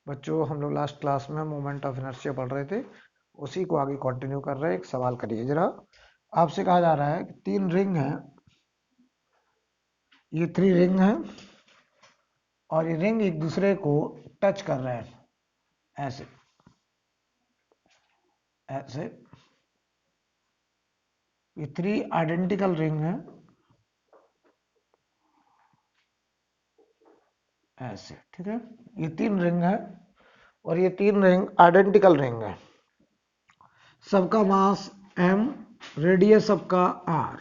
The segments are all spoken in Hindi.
बच्चों हम लोग लास्ट क्लास में मोमेंट ऑफ इनर्शिया पढ़ रहे थे, उसी को आगे कंटिन्यू कर रहे हैं। एक सवाल करिए जरा। आपसे कहा जा रहा है कि 3 रिंग हैं, ये 3 रिंग हैं और ये रिंग एक दूसरे को टच कर रहे हैं, ऐसे ऐसे। ये 3 आइडेंटिकल रिंग हैं, ऐसे, ठीक है। ये 3 रिंग है और ये 3 रिंग आइडेंटिकल रिंग है। सबका मास m, रेडियस सबका r।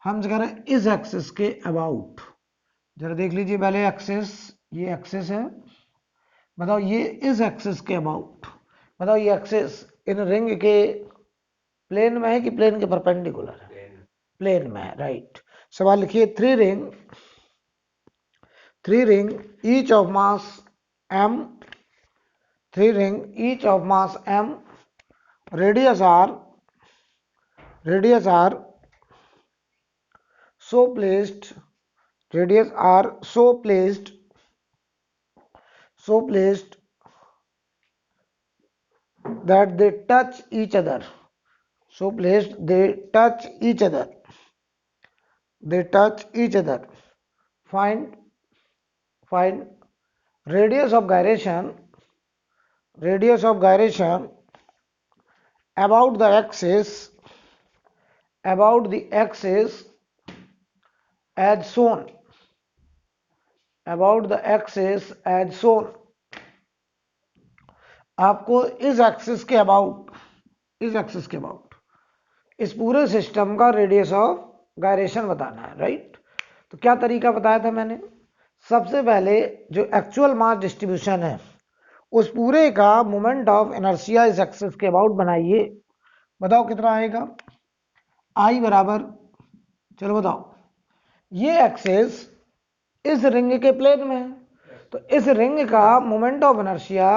हम कह रहे हैं इस एक्सिस के अबाउट। जरा देख लीजिए पहले एक्सिस, ये एक्सिस है, बताओ ये इस एक्सिस के अबाउट। बताओ ये एक्सिस इन रिंग के प्लेन में है कि प्लेन के परपेंडिकुलर है? प्लेन में है, राइट। सवाल लिखिए, 3 ring each of mass m, 3 ring each of mass m, radius r so placed, radius r so placed that they touch each other, so placed they touch each other, find radius of gyration about the axis as shown, आपको इस एक्सिस के अबाउट, इस पूरे सिस्टम का रेडियस ऑफ गायरेशन बताना है, राइट। तो क्या तरीका बताया था मैंने? सबसे पहले जो एक्चुअल मास डिस्ट्रीब्यूशन है उस पूरे का मोमेंट ऑफ इनर्शिया इस एक्सिस के अबाउट बनाइए। बताओ कितना आएगा? आई बराबर, चलो बताओ, ये एक्सिस इस रिंग के प्लेन में है, तो इस रिंग का मोमेंट ऑफ इनर्शिया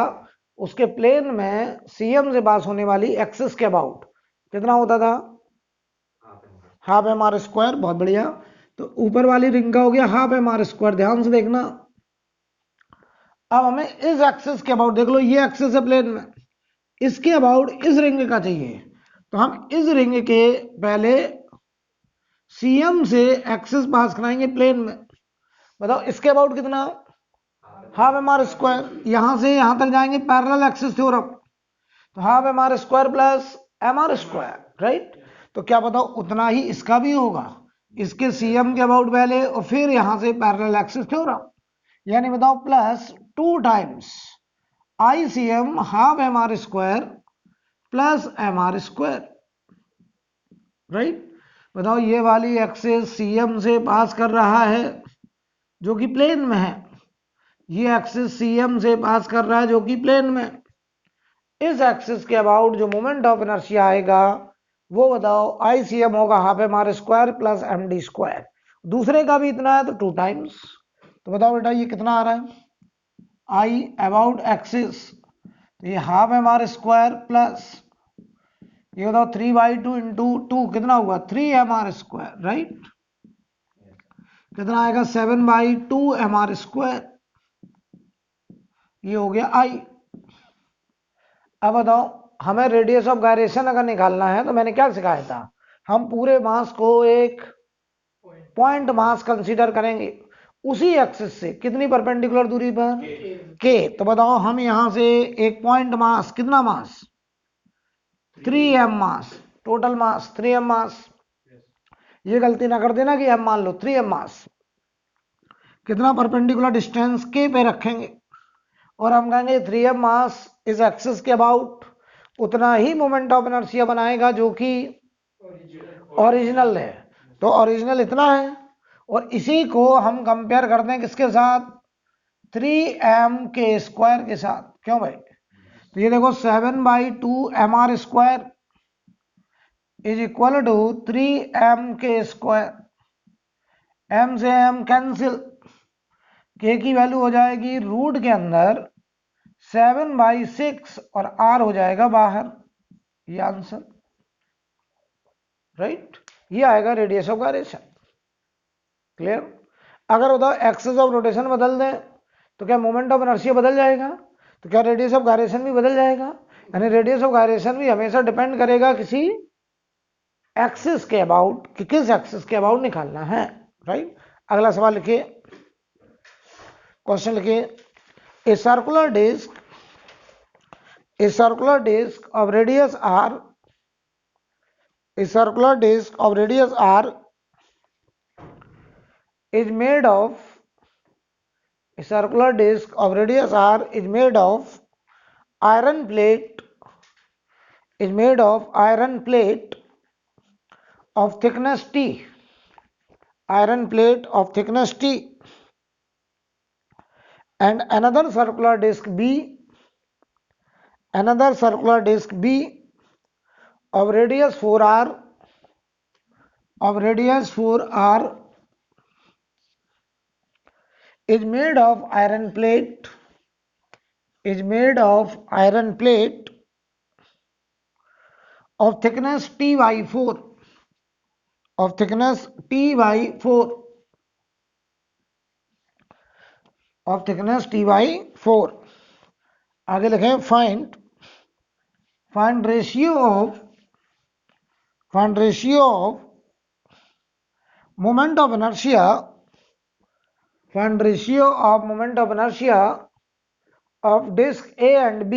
उसके प्लेन में सीएम से पास होने वाली एक्सिस के अबाउट कितना होता था? Half M R square. बहुत बढ़िया। तो ऊपर वाली रिंग का हो गया हाफ एम आर स्क्वायर। ध्यान से देखना, अब हमें इस एक्सिस के अबाउट, देख लो ये एक्सिस है प्लेन में, इसके अबाउट इस रिंग का चाहिए। तो हम इस रिंग के पहले सीएम से एक्सिस पास कराएंगे प्लेन में। बताओ इसके अबाउट कितना? Half M R square. यहां से यहां तक जाएंगे पैरेलल एक्सिस थ्योरम, तो half M R square plus M R square, right. तो क्या बताओ उतना ही इसका भी होगा, इसके सीएम के अबाउट पहले और फिर यहां से पैरेलल एक्सिस थ्योरम, यानी बताओ plus 2 times I C M half M R square plus M R square, right. बताओ ये वाली एक्सिस सीएम से पास कर रहा है जो कि प्लेन में है, ये एक्सिस सीएम से पास कर रहा है जो कि प्लेन में। इस एक्सिस के अबाउट जो मोमेंट ऑफ इनर्शिया आएगा वो बताओ आई सी एम होगा half M R square plus M D square. दूसरे का भी इतना है तो 2 टाइम्स। तो बताओ बेटा ये कितना आ रहा है? आई अबाउट एक्सिस, तो ये half M R square plus ये बताओ 3/2 इंटू 2 कितना हुआ? 3 एम आर स्क्वायर, राइट। कितना आएगा? 7/2 एम आर स्क्वायर। ये हो गया आई। अब बताओ हमें रेडियस ऑफ गायरेशन अगर निकालना है तो मैंने क्या सिखाया था? हम पूरे मास को एक पॉइंट मास कंसीडर करेंगे उसी एक्सिस से कितनी परपेंडिकुलर दूरी पर? के। तो बताओ हम यहां से एक पॉइंट मास, कितना मास? 3m मास, टोटल मास 3m मास। ये गलती ना कर देना कि m मान लो 3m मास। कितना परपेंडिकुलर डिस्टेंस के पे रखेंगे और हम कहेंगे 3m मास इस एक्सिस के अबाउट उतना ही मोमेंट ऑफ इनर्शिया बनाएगा जो कि ओरिजिनल है। तो ओरिजिनल इतना है और इसी को हम कंपेयर करते हैं किसके साथ? 3m के स्क्वायर के साथ। क्यों भाई? तो ये देखो 7/2 M R square is equal to 3m के स्क्वायर। m से m कैंसिल, k की वैल्यू हो जाएगी रूट के अंदर 7/6 और r हो जाएगा बाहर। ये आंसर, राइट। ये आएगा रेडियस ऑफ गायरेशन। क्लियर? अगर बताओ एक्सिस ऑफ रोटेशन बदल दें तो क्या मोमेंट ऑफ इनर्शिया बदल जाएगा? तो क्या रेडियस ऑफ गायरेशन भी बदल जाएगा? यानी रेडियस ऑफ गायरेशन भी हमेशा डिपेंड करेगा किसी एक्सिस के अबाउट, कि किस एक्सिस के अबाउट निकालना है, राइट। अगला सवाल लिखिए, क्वेश्चन लिखिए, a circular disc of radius r, a circular disc of radius r is made of, a circular disc of radius r is made of iron plate, of thickness t, iron plate of thickness t, and another circular disc b of radius 4r, is made of iron plate, of thickness t by 4, आगे लिखें, find ratio of moment of inertia, of disk A and B,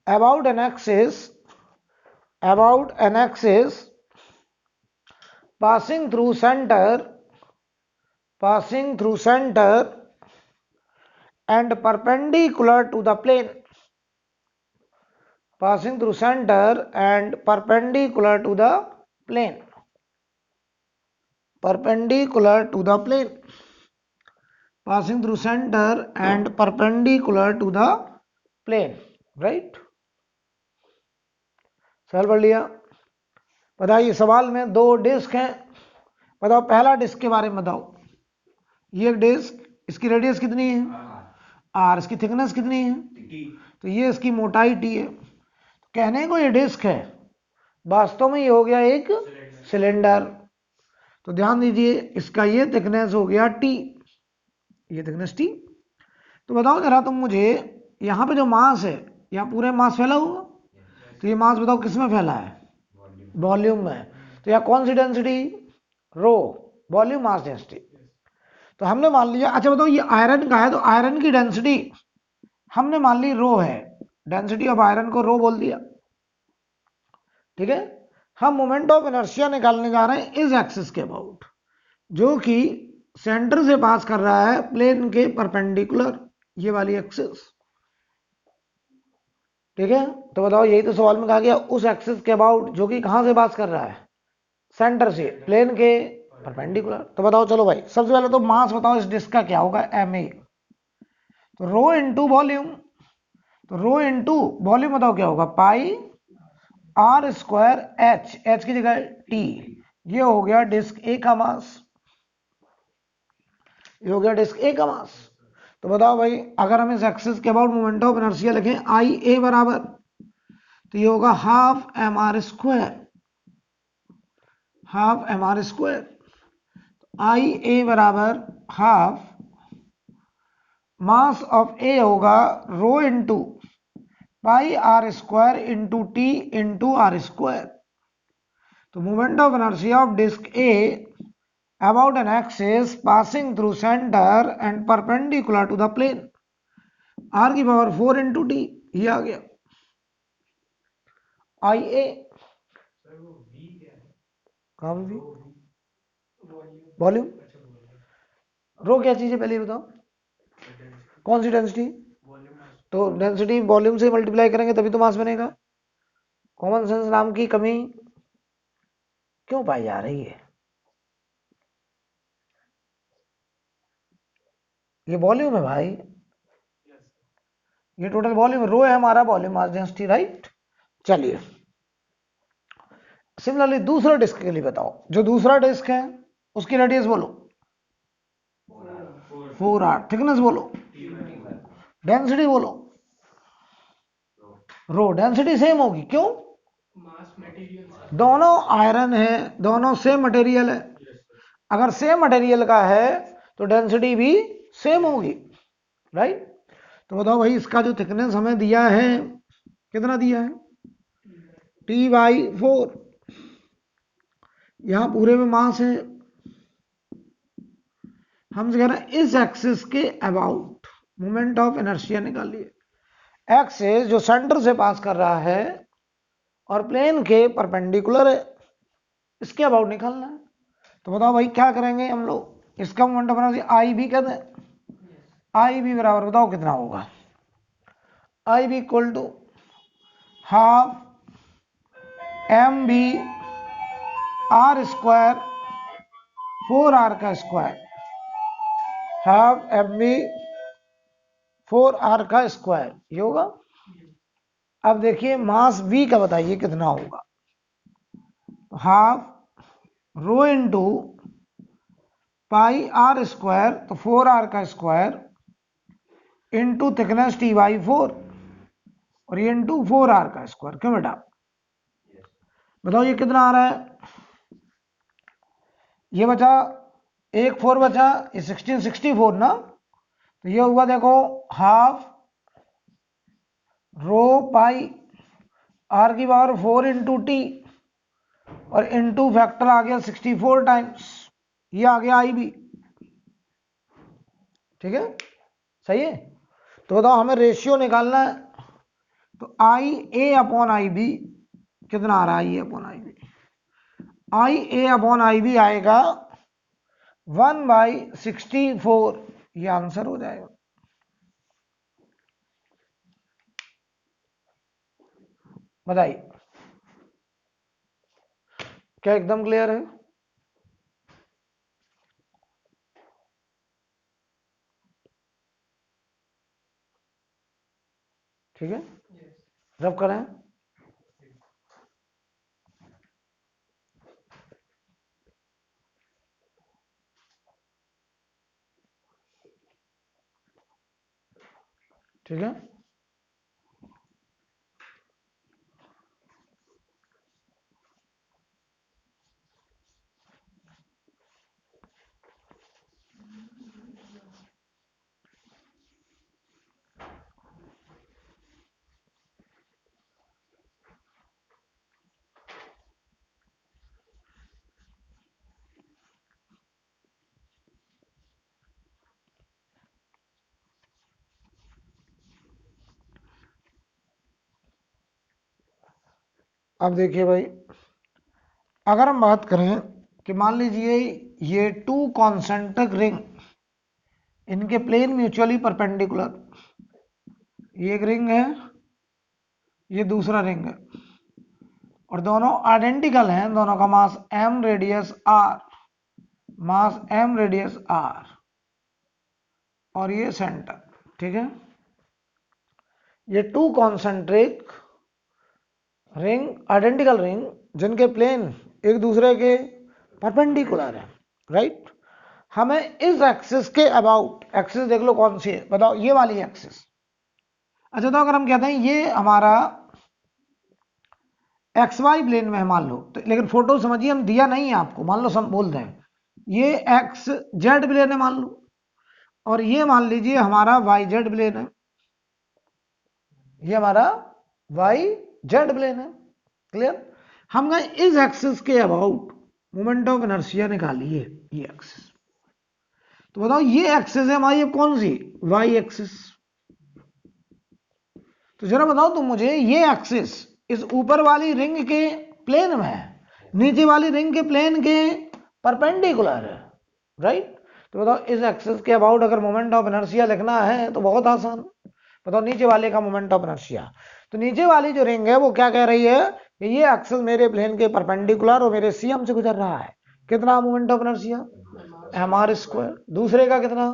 about an axis passing through center and perpendicular to the plane, right. सवाल पढ़ लिया। बताइए, सवाल में दो डिस्क हैं, बताओ पहला डिस्क के बारे में बताओ। ये एक डिस्क, इसकी रेडियस कितनी है r, इसकी थिकनेस कितनी है तो ये इसकी मोटाई t है। तो कहने को ये डिस्क है, वास्तव में ये हो गया एक सिलेंडर। तो ध्यान दीजिए, इसका ये थिकनेस हो गया t, ये थिकनेस t। तो बताओ जरा तुम मुझे, यहाँ पे जो मास है, यहाँ पूरे मास फैला हुआ, तो ये मास बताओ किस में फैला है? वॉल्यूम में। तो यहाँ कौन सी डेंसिटी? रो, वॉल्यूम मास डेंसिटी। तो हमने मान लिया, अच्छा बताओ ये आयरन का है, तो आयरन की डेंसिटी हमने मान ली रो है, डेंसिटी ऑफ आयरन को रो बोल दिया, ठीक है। हम मोमेंट ऑफ इनर्शिया निकालने जा रहे हैं इस एक्सिस के अबाउट, जो कि सेंटर से पास कर रहा है प्लेन के परपेंडिकुलर, ये वाली एक्सिस, ठीक है। तो बताओ, यही तो सवाल में कहा गया, उस एक्सिस के अबाउट जो कि कहां से पास कर रहा है? सेंटर से, प्लेन के परपेंडिकुलर। तो बताओ, चलो भाई, सबसे पहले तो मास बताओ इस डिस्क का क्या होगा? ma। तो रो इंटू वॉल्यूम, बताओ क्या होगा? पाई r स्क्वायर h की जगह t। ये हो गया डिस्क ए का मास, तो बताओ भाई, अगर हम इस एक्सिस के अबाउट मोमेंट ऑफ इनर्शिया लिखें आई ए बराबर, तो ये होगा half M R square, I A बराबर हाफ मास ऑफ ए होगा rho into pi R square into T into R square. तो moment of inertia of disc A about an axis passing through center and perpendicular to the plane, r की पावर 4 इंटू टी, ये आ गया आई ए। कहाँ पे भी? वॉल्यूम। रो क्या चीज है पहले बताओ? कौन सी डेंसिटी? तो डेंसिटी वॉल्यूम से मल्टीप्लाई करेंगे तभी तो मास बनेगा। कॉमन सेंस नाम की कमी क्यों पाई जा रही है? ये वॉल्यूम है भाई, ये टोटल वॉल्यूम, रो है हमारा वॉल्यूम मास डेंसिटी, राइट। चलिए, सिमिलरली दूसरा डिस्क के लिए बताओ, जो दूसरा डिस्क है उसकी रेडियस बोलो 4r, थिकनेस बोलो, डेंसिटी बोलो रो। डेंसिटी सेम होगी, क्यों? दोनों आयरन है, दोनों सेम मटेरियल है। अगर सेम मटेरियल का है तो डेंसिटी भी सेम होगी, राइट। तो बताओ भाई इसका जो थिकनेस हमें दिया है कितना दिया है, T/4। यहां पूरे में मास है, हम कह रहे हैं इस एक्सिस के अबाउट मोमेंट ऑफ इनर्शिया निकालिए। एक्सिस जो सेंटर से पास कर रहा है और प्लेन के परपेंडिकुलर है, इसके अबाउट निकालना है। तो बताओ भाई क्या करेंगे हम लोग, इसका मोमेंट ऑफ इनर्शिया आई भी कहते हैं, आई भी बराबर बताओ कितना होगा, आई भी equal to half mv r square 4r का स्क्वायर, हाफ mv 4r का स्क्वायर, ये होगा। अब देखिए मास v का बताइए कितना होगा, half rho into pi R square, तो 4r का स्क्वायर इंटू थिकनेस T/4 और ये इंटू 4r का स्क्वायर। क्यों बेटा, बताओ ये कितना आ रहा है, ये बचा एक 4 बचा, ये 1664 ना, तो ये हुआ देखो हाफ रो पाई आर की पावर 4 इंटू टी और इंटू फैक्टर आ गया 64 टाइम्स, ये आ गया आई बी। ठीक है, सही है। तो बताओ हमें रेशियो निकालना है, तो आई ए अपॉन आई बी कितना आ रहा है, I A upon I B, I A upon I B आएगा 1/64, ये आंसर हो जाएगा। बताइए क्या एकदम क्लियर है। ठीक है, रब करें। ठीक है, अब देखिए भाई, अगर हम बात करें कि मान लीजिए ये टू कॉन्सेंट्रिक रिंग, इनके प्लेन म्यूचुअली परपेंडिकुलर, ये एक रिंग है, ये दूसरा रिंग है, और दोनों आइडेंटिकल हैं, दोनों का मास m रेडियस r, मास m रेडियस r, और ये सेंटर। ठीक है, ये to concentric ring, identical ring, जिनके प्लेन एक दूसरे के परपेंडिकुलर है, राइट। हमें इस एक्सिस के अबाउट, एक्सिस देख लो कौन सी है, बताओ ये वाली एक्सिस। अच्छा, तो अगर हम कहते हैं ये हमारा एक्स वाई प्लेन में है मान लो, तो लेकिन फोटो समझिए हम दिया नहीं है आपको, मान लो सब बोल दें ये एक्स जेड प्लेन है मान लो, और ये मान लीजिए हमारा वाई जेड प्लेन है, ये हमारा वाई जेड प्लेन है। क्लियर, हम कहें इस एक्सिस के अबाउट मोमेंट ऑफ इनर्शिया निकालिए, ये एक्सिस। तो बताओ ये एक्सिस है हमारी, अब कौन सी, वाई एक्सिस। तो जरा बताओ तुम मुझे, ये एक्सिस इस ऊपर वाली रिंग के प्लेन में है, नीचे वाली रिंग के प्लेन के परपेंडिकुलर है, राइट। तो बताओ इस एक्सिस के अबाउट अगर मोमेंट ऑफ इनर्शिया लिखना है तो बहुत आसान, बताओ नीचे वाले का मोमेंट ऑफ इनर्शिया। तो नीचे वाली जो रिंग है वो क्या कह रही है कि ये एक्सिस मेरे प्लेन के परपेंडिकुलर और मेरे सीएम से गुजर रहा है, कितना moment of inertia, mr square, दूसरे का कितना,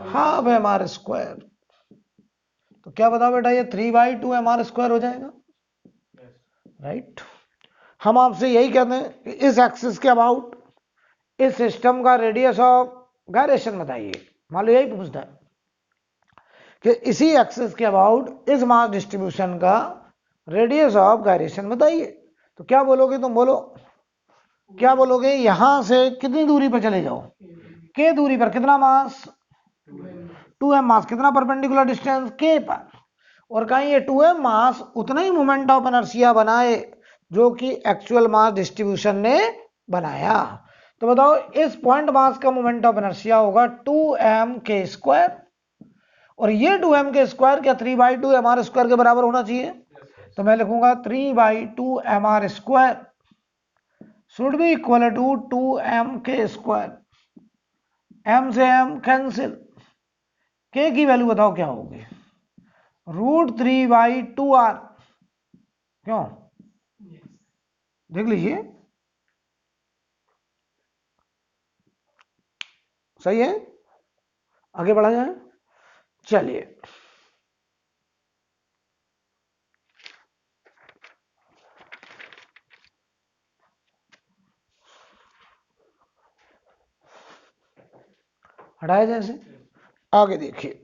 हाफ mr स्क्वायर। तो क्या बताओ बेटा, ये 3/2 mr स्क्वायर हो जाएगा, राइट। हम आपसे यही कहते हैं कि इस एक्सिस के अबाउट इस सिस्टम का रेडियस ऑफ गायरेशन बताइए, मान लो यही पूछता है कि इसी एक्सिस के अबाउट इस मास डिस्ट्रीब्यूशन का रेडियस ऑफ गायरेशन बताइए। तो क्या बोलोगे तुम, बोलो क्या बोलोगे, यहां से कितनी दूरी पर चले जाओ, के दूरी पर कितना मास, 2m मास, कितना परपेंडिकुलर डिस्टेंस के पर, और कहीं ये 2m मास उतना ही मोमेंट ऑफ इनर्शिया बनाए जो कि एक्चुअल मास डिस्ट्रीब्यूशन ने बनाया। तो बताओ इस पॉइंट मास का मोमेंट ऑफ इनर्शिया होगा 2m के स्क्वायर, और ये 2m के स्क्वायर क्या 3/2 mr स्क्वायर के बराबर होना चाहिए। तो मैं लिखूंगा 3/2 mr square should be equal to 2m के स्क्वायर, m से m कैंसिल, k की वैल्यू बताओ क्या होगी, √3/2r, क्यों देख लीजिए, सही है, आगे बढ़ा जाए, चलिए हटाया जैसे, आगे देखिए,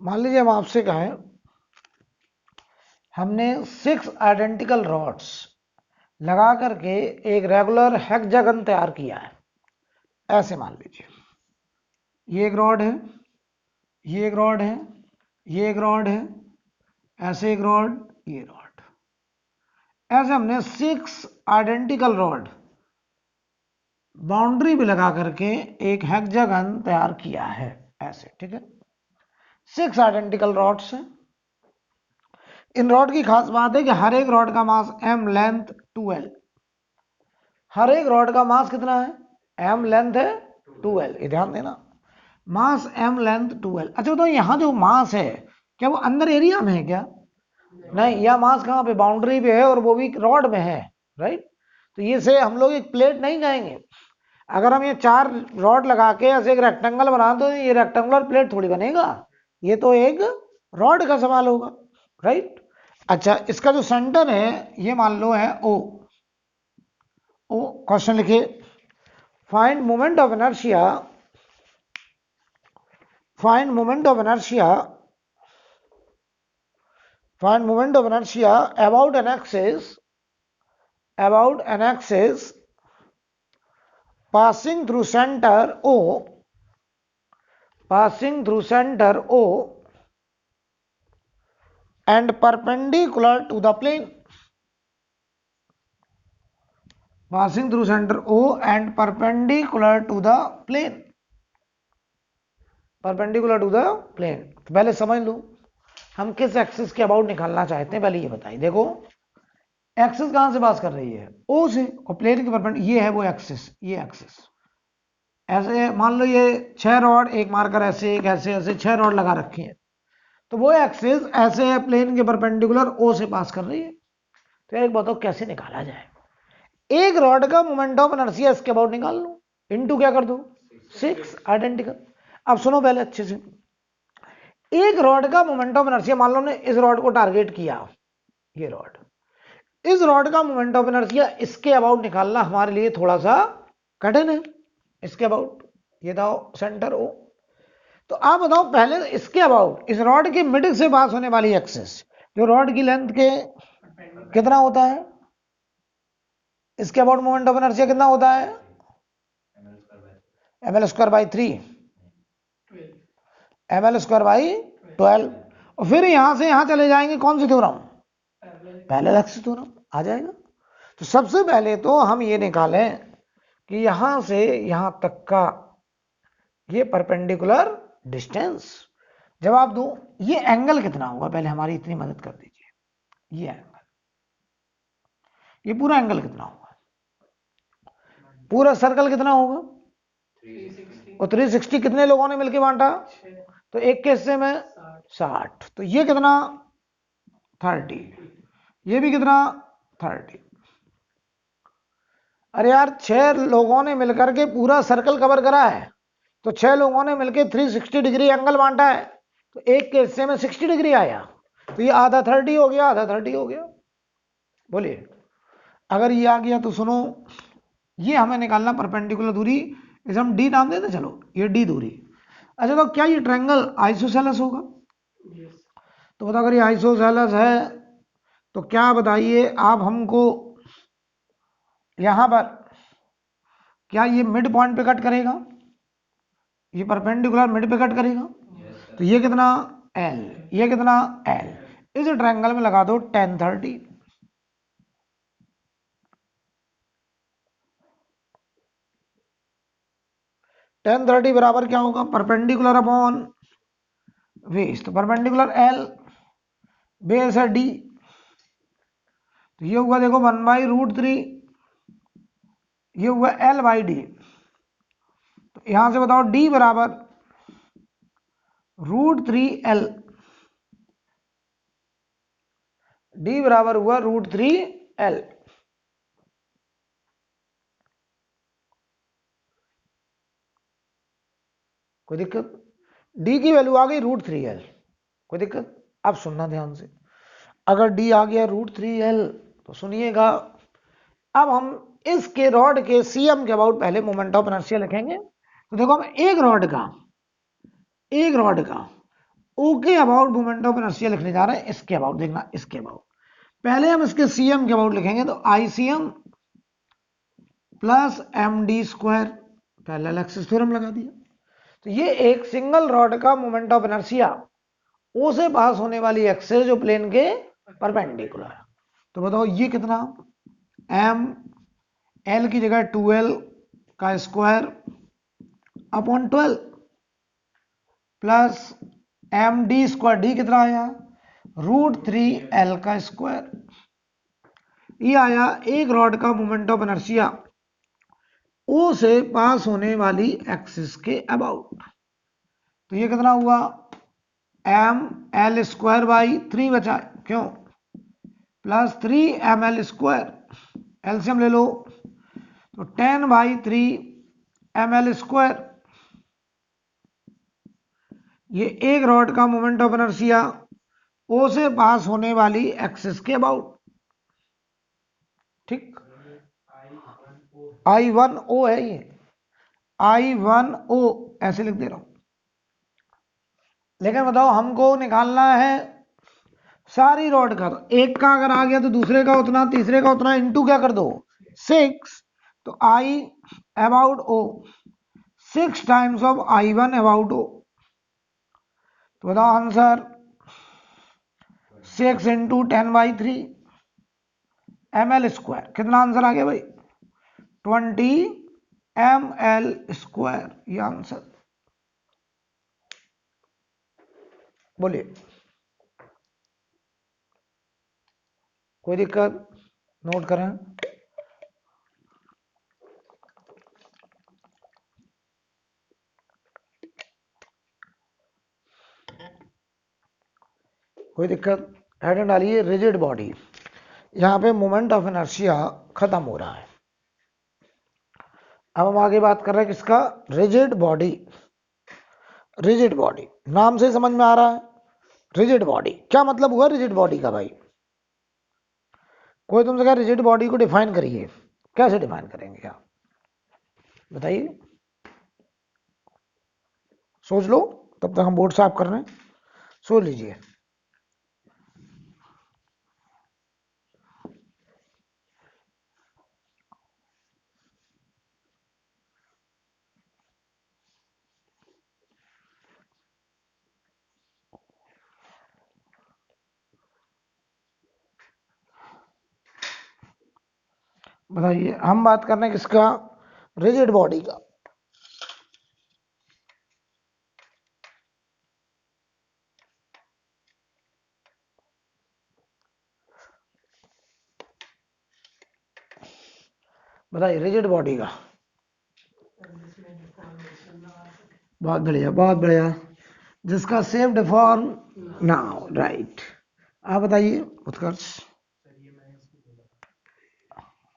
मान लीजिए हम आपसे कहें हमने 6 आइडेंटिकल रॉड्स लगा करके एक रेगुलर हेक्सागन तैयार किया है, ऐसे मान लीजिए ये एक रॉड है, ये एक रॉड है, ये एक रॉड है, ऐसे एक रॉड, ये रॉड, ऐसे हमने 6 आइडेंटिकल रॉड बाउंड्री भी लगा करके एक हेक्सागन तैयार किया है, ऐसे, ठीक है, 6 आइडेंटिकल रॉड्स हैं। इन रॉड की खास बात है कि हर एक रॉड का मास m लेंथ 2l, हर एक रॉड का मास कितना है, m लेंथ है 2l, ये ध्यान देना, मास m लेंथ 2l। अच्छा तो यहाँ जो मास है क्या वो अंदर एरिया में है क्या, नहीं, यह मास कहाँ पे, बाउंड्री पे है, और वो भी रॉड में है, राइट। तो ये से हम लोग एक प्लेट नहीं कहेंगे, अगर हम ये 4 रॉड लगा के ऐसे एक रेक्टेंगल बना तो ये रेक्टेंगुलर प्लेट थोड़ी बनेगा, ये तो एक रॉड का सवाल होगा, राइट। अच्छा इसका जो सेंटर है ये मान लो है O, ओ क्वेश्चन लिखिए, find moment of inertia, find moment of inertia, find moment of inertia about an axis, about an axis passing through center O, passing through center O and perpendicular to the plane, passing through center O and perpendicular to the plane, perpendicular to the plane। तो पहले समझ लो हम किस एक्सिस के अबाउट निकालना चाहते हैं, पहले ये बताइए। देखो एक्सिस कहां से पास कर रही है, O से, और प्लेन के परपेंडिकुलर ये है वो एक्सिस, ये एक्सिस, ऐसे मान लो ये 6 रॉड, एक मार्कर ऐसे, एक ऐसे, ऐसे 6 रॉड लगा रखे हैं, तो वो एक्सिस ऐसे है प्लेन के परपेंडिकुलर O से पास कर रही है। तो एक बताओ कैसे निकाला जाए, एक रॉड का मोमेंट ऑफ इनर्शिया इसके अबाउट निकाल लो, इनटू क्या कर दो 6 आइडेंटिकल। अब सुनो पहले अच्छे से, एक रॉड का मोमेंट ऑफ इनर्शिया, मान लो ने इस रॉड को टारगेट किया, ये रॉड, इस रॉड का मोमेंट ऑफ इनर्शिया इसके अबाउट निकालना हमारे लिए थोड़ा सा कठिन है, इसके अबाउट, ये दाओ सेंटर O। तो आप बताओ पहले इसके अबाउट, इस रॉड के मिडिल से पास होने वाली एक्सिस जो रॉड की लेंथ के कितना होता है, इसके अबाउट मोमेंट ऑफ इनर्शिया कितना होता है, ml²/3, ml²/12, और फिर यहां से यहां चले जाएंगे कौन सी थ्योरम, पैरेलल एक्सिस थ्योरम आ जाएगा। तो सबसे पहले तो हम ये निकालें कि यहां से यहां तक का ये परपेंडिकुलर डिस्टेंस, जवाब दो ये एंगल कितना होगा, पहले हमारी इतनी मदद कर दीजिए, ये एंगल, ये पूरा एंगल कितना होगा, पूरा सर्कल कितना होगा 360, और 360 कितने लोगों ने मिलकर बांटा, तो एक के हिस्से में 60, तो ये कितना 30, ये भी कितना 30। अरे यार 6 लोगों ने मिलकर के पूरा सर्कल कवर करा है, तो 6 लोगों ने मिलकर 360 डिग्री एंगल बांटा है, तो एक के हिस्से में 60 डिग्री आया, तो ये आधा 30 हो गया, आधा 30 हो गया। बोलिए अगर ये आ गया तो सुनो, ये हमें निकालना परपेंडिकुलर दूरी, इसे हम डी नाम देते, चलो ये डी दूरी। अच्छा तो क्या ये ट्रायंगल आइसोसेलेस होगा? तो बताओ अगर ये आइसोसेलेस है तो क्या बताइए आप हमको, यहां पर क्या ये मिड पॉइंट पे कट करेगा? ये परपेंडिकुलर मिड पे कट करेगा। तो ये कितना एल, ये कितना एल, इस ट्रायंगल में लगा दो tan 30। tan 30 बराबर क्या होगा? परपेंडिकुलर अपॉन बेस, तो परपेंडिकुलर एल, बेस है डी, तो ये हुआ देखो 1/√3, ये हुआ L/D। तो यहां से बताओ D बराबर √3L, D बराबर हुआ √3L। कोई दिक्कत? D की वैल्यू आ गई √3L, कोई दिक्कत? अब सुनना ध्यान से, अगर D आ गया √3L तो सुनिएगा, अब हम इसके रॉड के CM के अबाउट पहले मोमेंट ऑफ इनर्शिया लिखेंगे। तो देखो हम एक रॉड का O के अबाउट मोमेंट ऑफ इनर्शिया लिखने जा रहे हैं, इसके अबाउट देखना, इसके अबाउट पहले हम इसके CM के अबाउट लिखेंगे, तो ICM plus MD², parallel axis theorem लगा दिया। तो ये एक सिंगल रॉड का मोमेंट ऑफ इनर्शिया O से पास होने वाली एक्सिस जो प्लेन के परपेंडिकुलर है। तो बताओ ये कितना, M L की जगह 2L का square upon 12 plus MD², D कितना आया √3L का स्क्वायर। ये आया एक रॉड का मोमेंट ऑफ इनर्शिया O से पास होने वाली एक्सिस के अबाउट। तो ये कितना हुआ, ML² / 3 बचा, क्यों, प्लस 3ML², एलसीएम ले लो, तो 10/3 ML²। ये एक रॉड का मोमेंट ऑफ इनर्शिया O से पास होने वाली एक्सिस के अबाउट, ठीक। I1O है, ये I1O ऐसे लिख दे रहा हूं। लेकिन बताओ हमको निकालना है सारी रॉड का, तो एक का अगर आ गया तो दूसरे का उतना, तीसरे का उतना, इनटू क्या कर दो 6, तो I about O 6 times of I1 about O। तो बताओ आंसर 6 इंटू 10/3 ML², कितना आंसर आ गया भाई, 20 ML², ये आंसर। बोलिए कोई दिक्कत? नोट करें, कोई दिक्कत? हेडिंग डालिए रिजिड बॉडी, यहां पे मोमेंट ऑफ इनर्शिया खत्म हो रहा है। अब हम आगे बात कर रहे हैं किसका, रिजिड बॉडी। रिजिड बॉडी नाम से समझ में आ रहा है, रिजिड बॉडी क्या मतलब हुआ रिजिड बॉडी का भाई? कोई तुमसे कहा रिजिड बॉडी को डिफाइन करिए, कैसे डिफाइन करेंगे, क्या बताइए, सोच लो, तब तक हम बोर्ड साफ कर रहे हैं, सोच लीजिए। बताइए, हम बात कर रहे हैं किसका, रिजिड बॉडी का। बताइए रिजिड बॉडी का, बहुत बढ़िया बहुत बढ़िया, जिसका सेफ डिफॉर्म नाउ, राइट। आप बताइए उत्कर्ष।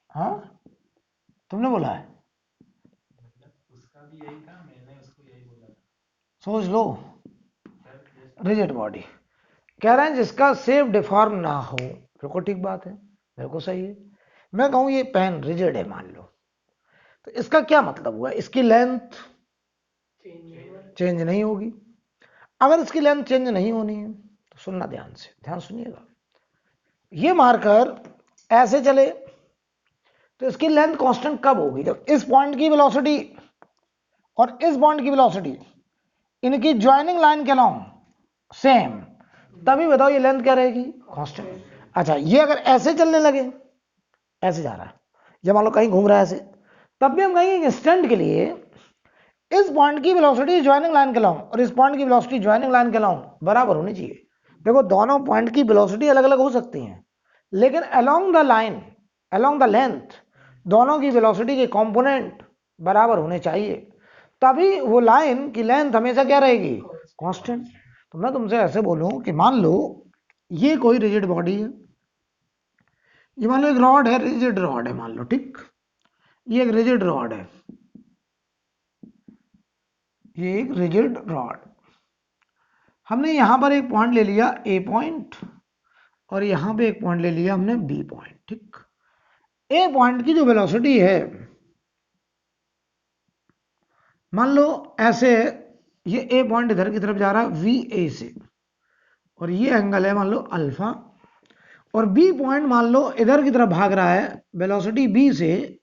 हाँ तुमने बोला है, उसका भी यही था, मैंने उसको यही बोला था, सोच लो। रिजिड बॉडी कह रहे हैं जिसका शेप डिफॉर्म ना हो, बिल्कुल ठीक बात है, बिल्कुल सही है। मैं कहूं ये पेन रिजिड है मान लो, तो इसका क्या मतलब हुआ, इसकी लेंथ चेंज नहीं होगी। अगर इसकी लेंथ चेंज नहीं होनी है तो सुनना ध्यान से, ध्यान सुनिएगा, ये मार्कर ऐसे चले तो इसकी लेंथ कांस्टेंट कब होगी, जब इस पॉइंट की वेलोसिटी और इस पॉइंट की वेलोसिटी इनकी ज्वाइनिंग लाइन के अलॉन्ग सेम, तभी बताओ ये लेंथ क्या रहेगी, कांस्टेंट। अच्छा ये अगर ऐसे चलने लगे, ऐसे जा रहा है, ये मान लो कहीं घूम रहा है ऐसे, तब भी हम कहेंगे इंस्टेंट के लिए इस पॉइंट की वेलोसिटी ज्वाइनिंग लाइन के अलॉन्ग और इस पॉइंट की वेलोसिटी ज्वाइनिंग लाइन के अलॉन्ग बराबर होनी चाहिए। देखो दोनों पॉइंट की वेलोसिटी अलग अलग हो सकती हैं, लेकिन along the line, along the length, दोनों की वेलोसिटी के कंपोनेंट बराबर होने चाहिए, तभी वो लाइन की लेंथ हमेशा क्या रहेगी, कांस्टेंट। तो मैं तुमसे ऐसे बोलूं कि मान लो ये कोई रिजिड बॉडी है, ये मान लो एक रॉड है, रिजिड रॉड है मान लो, ठीक, ये एक रिजिड रॉड है, ये एक रिजिड रॉड, हमने यहां पर एक पॉइंट ले लिया ए पॉइंट और यहां पे एक पॉइंट ले लिया हमने बी पॉइंट, ठीक। ए पॉइंट की जो वेलोसिटी है मान लो ऐसे, ये ए पॉइंट इधर की तरफ जा रहा है वी ए से, और ये एंगल है मान लो अल्फा, और बी पॉइंट मान लो इधर की तरफ भाग रहा है वेलोसिटी बी से,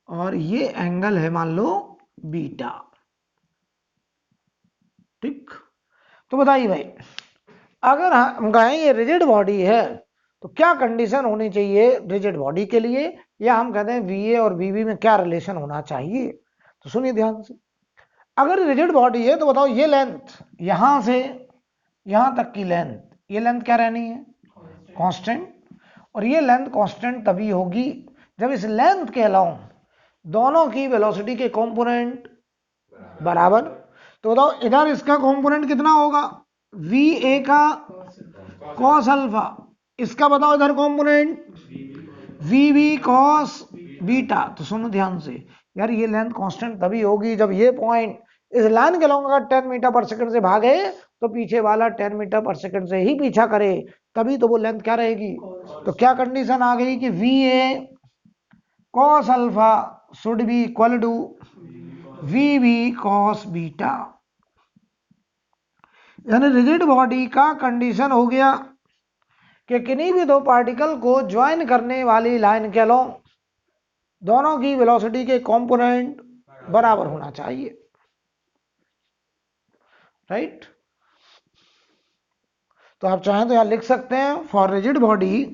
और ये एंगल है मान लो बीटा, ठीक। तो बताइए भाई, अगर हम कहें ये रिजिड बॉडी है तो क्या कंडीशन होनी चाहिए रिजिड बॉडी के लिए, या हम कहते हैं वी ए और वी बी में क्या रिलेशन होना चाहिए। तो सुनिए ध्यान से, अगर रिजिड बॉडी है तो बताओ ये लेंथ यहां से यहां तक की लेंथ, ये लेंथ क्या रहनी है, कांस्टेंट, और ये लेंथ कांस्टेंट तभी होगी जब इस लेंथ के अलाउंग दोनों की वेलोसिटी के कंपोनेंट बराबर। तो बताओ इधर इसका कंपोनेंट कितना होगा, वी ए का कॉस अल्फा, इसका बताओ इधर component V B cos beta. तो सुनो ध्यान से यार, ये लेंथ कांस्टेंट तभी होगी जब ये पॉइंट इस लाइन के लॉन्ग अगर 10 मीटर पर सेकंड से भागे तो पीछे वाला 10 मीटर पर सेकंड से ही पीछा करे, तभी तो वो लेंथ क्या रहेगी। तो क्या कंडीशन आ गई कि V A cos alpha should be equal to V B cos beta, यानी रिजिड बॉडी का कंडीशन हो गया कि किन्हीं भी दो पार्टिकल को ज्वाइन करने वाली लाइन के अलोंग दोनों की वेलोसिटी के कंपोनेंट बराबर होना चाहिए, राइट। तो आप चाहें तो यहां लिख सकते हैं for rigid body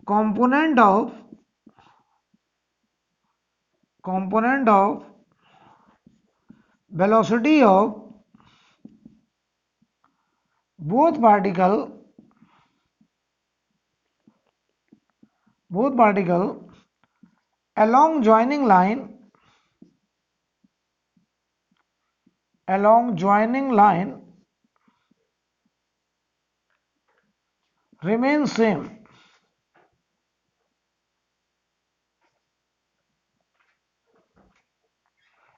component of velocity of both particle along joining line remains same,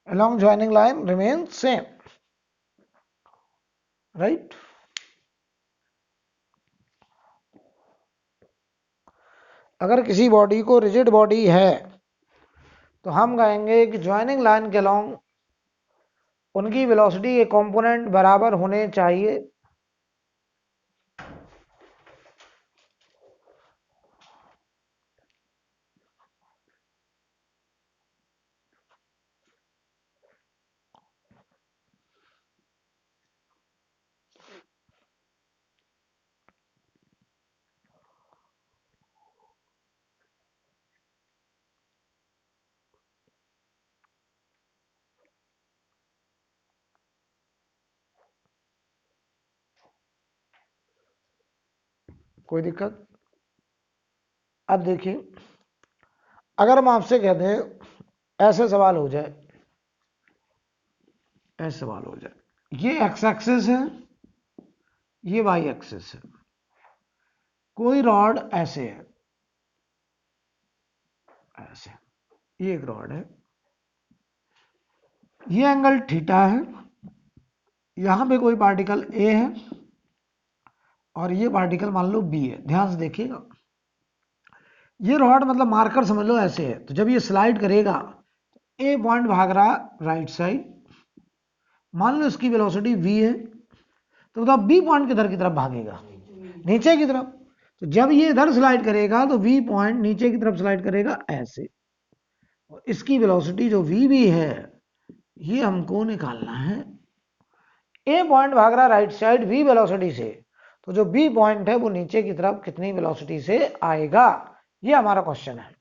along joining line remains same, right। अगर किसी बॉडी को रिजिड बॉडी है तो हम कहेंगे कि ज्वाइनिंग लाइन के अलोंग उनकी वेलोसिटी के कंपोनेंट बराबर होने चाहिए, कोई दिक्कत। अब देखिए, अगर हम आपसे कहते हैं ऐसे सवाल हो जाए, ऐसे सवाल हो जाए, ये एक्स एक्सिस है, ये वाई एक्सिस है, कोई रॉड ऐसे है, ऐसे, ये एक रॉड है, ये एंगल थीटा है, यहां पे कोई पार्टिकल ए है और ये पार्टिकल मान लो बी है। ध्यान से देखिएगा, ये रॉड मतलब मार्कर समझ लो ऐसे है, तो जब ये स्लाइड करेगा ए पॉइंट भाग रहा राइट साइड, मान लो इसकी वेलोसिटी v है, तो बताओ बी पॉइंट किधर की तरफ भागेगा, नीचे की तरफ। तो जब ये इधर स्लाइड करेगा तो v पॉइंट नीचे की तरफ स्लाइड करेगा ऐसे, और इसकी वेलोसिटी जो v भी है ये हमको निकालना है। ए पॉइंट भाग रहा राइट साइड v वेलोसिटी से, तो जो b पॉइंट है वो नीचे की तरफ कितनी वेलोसिटी से आएगा, ये हमारा क्वेश्चन है।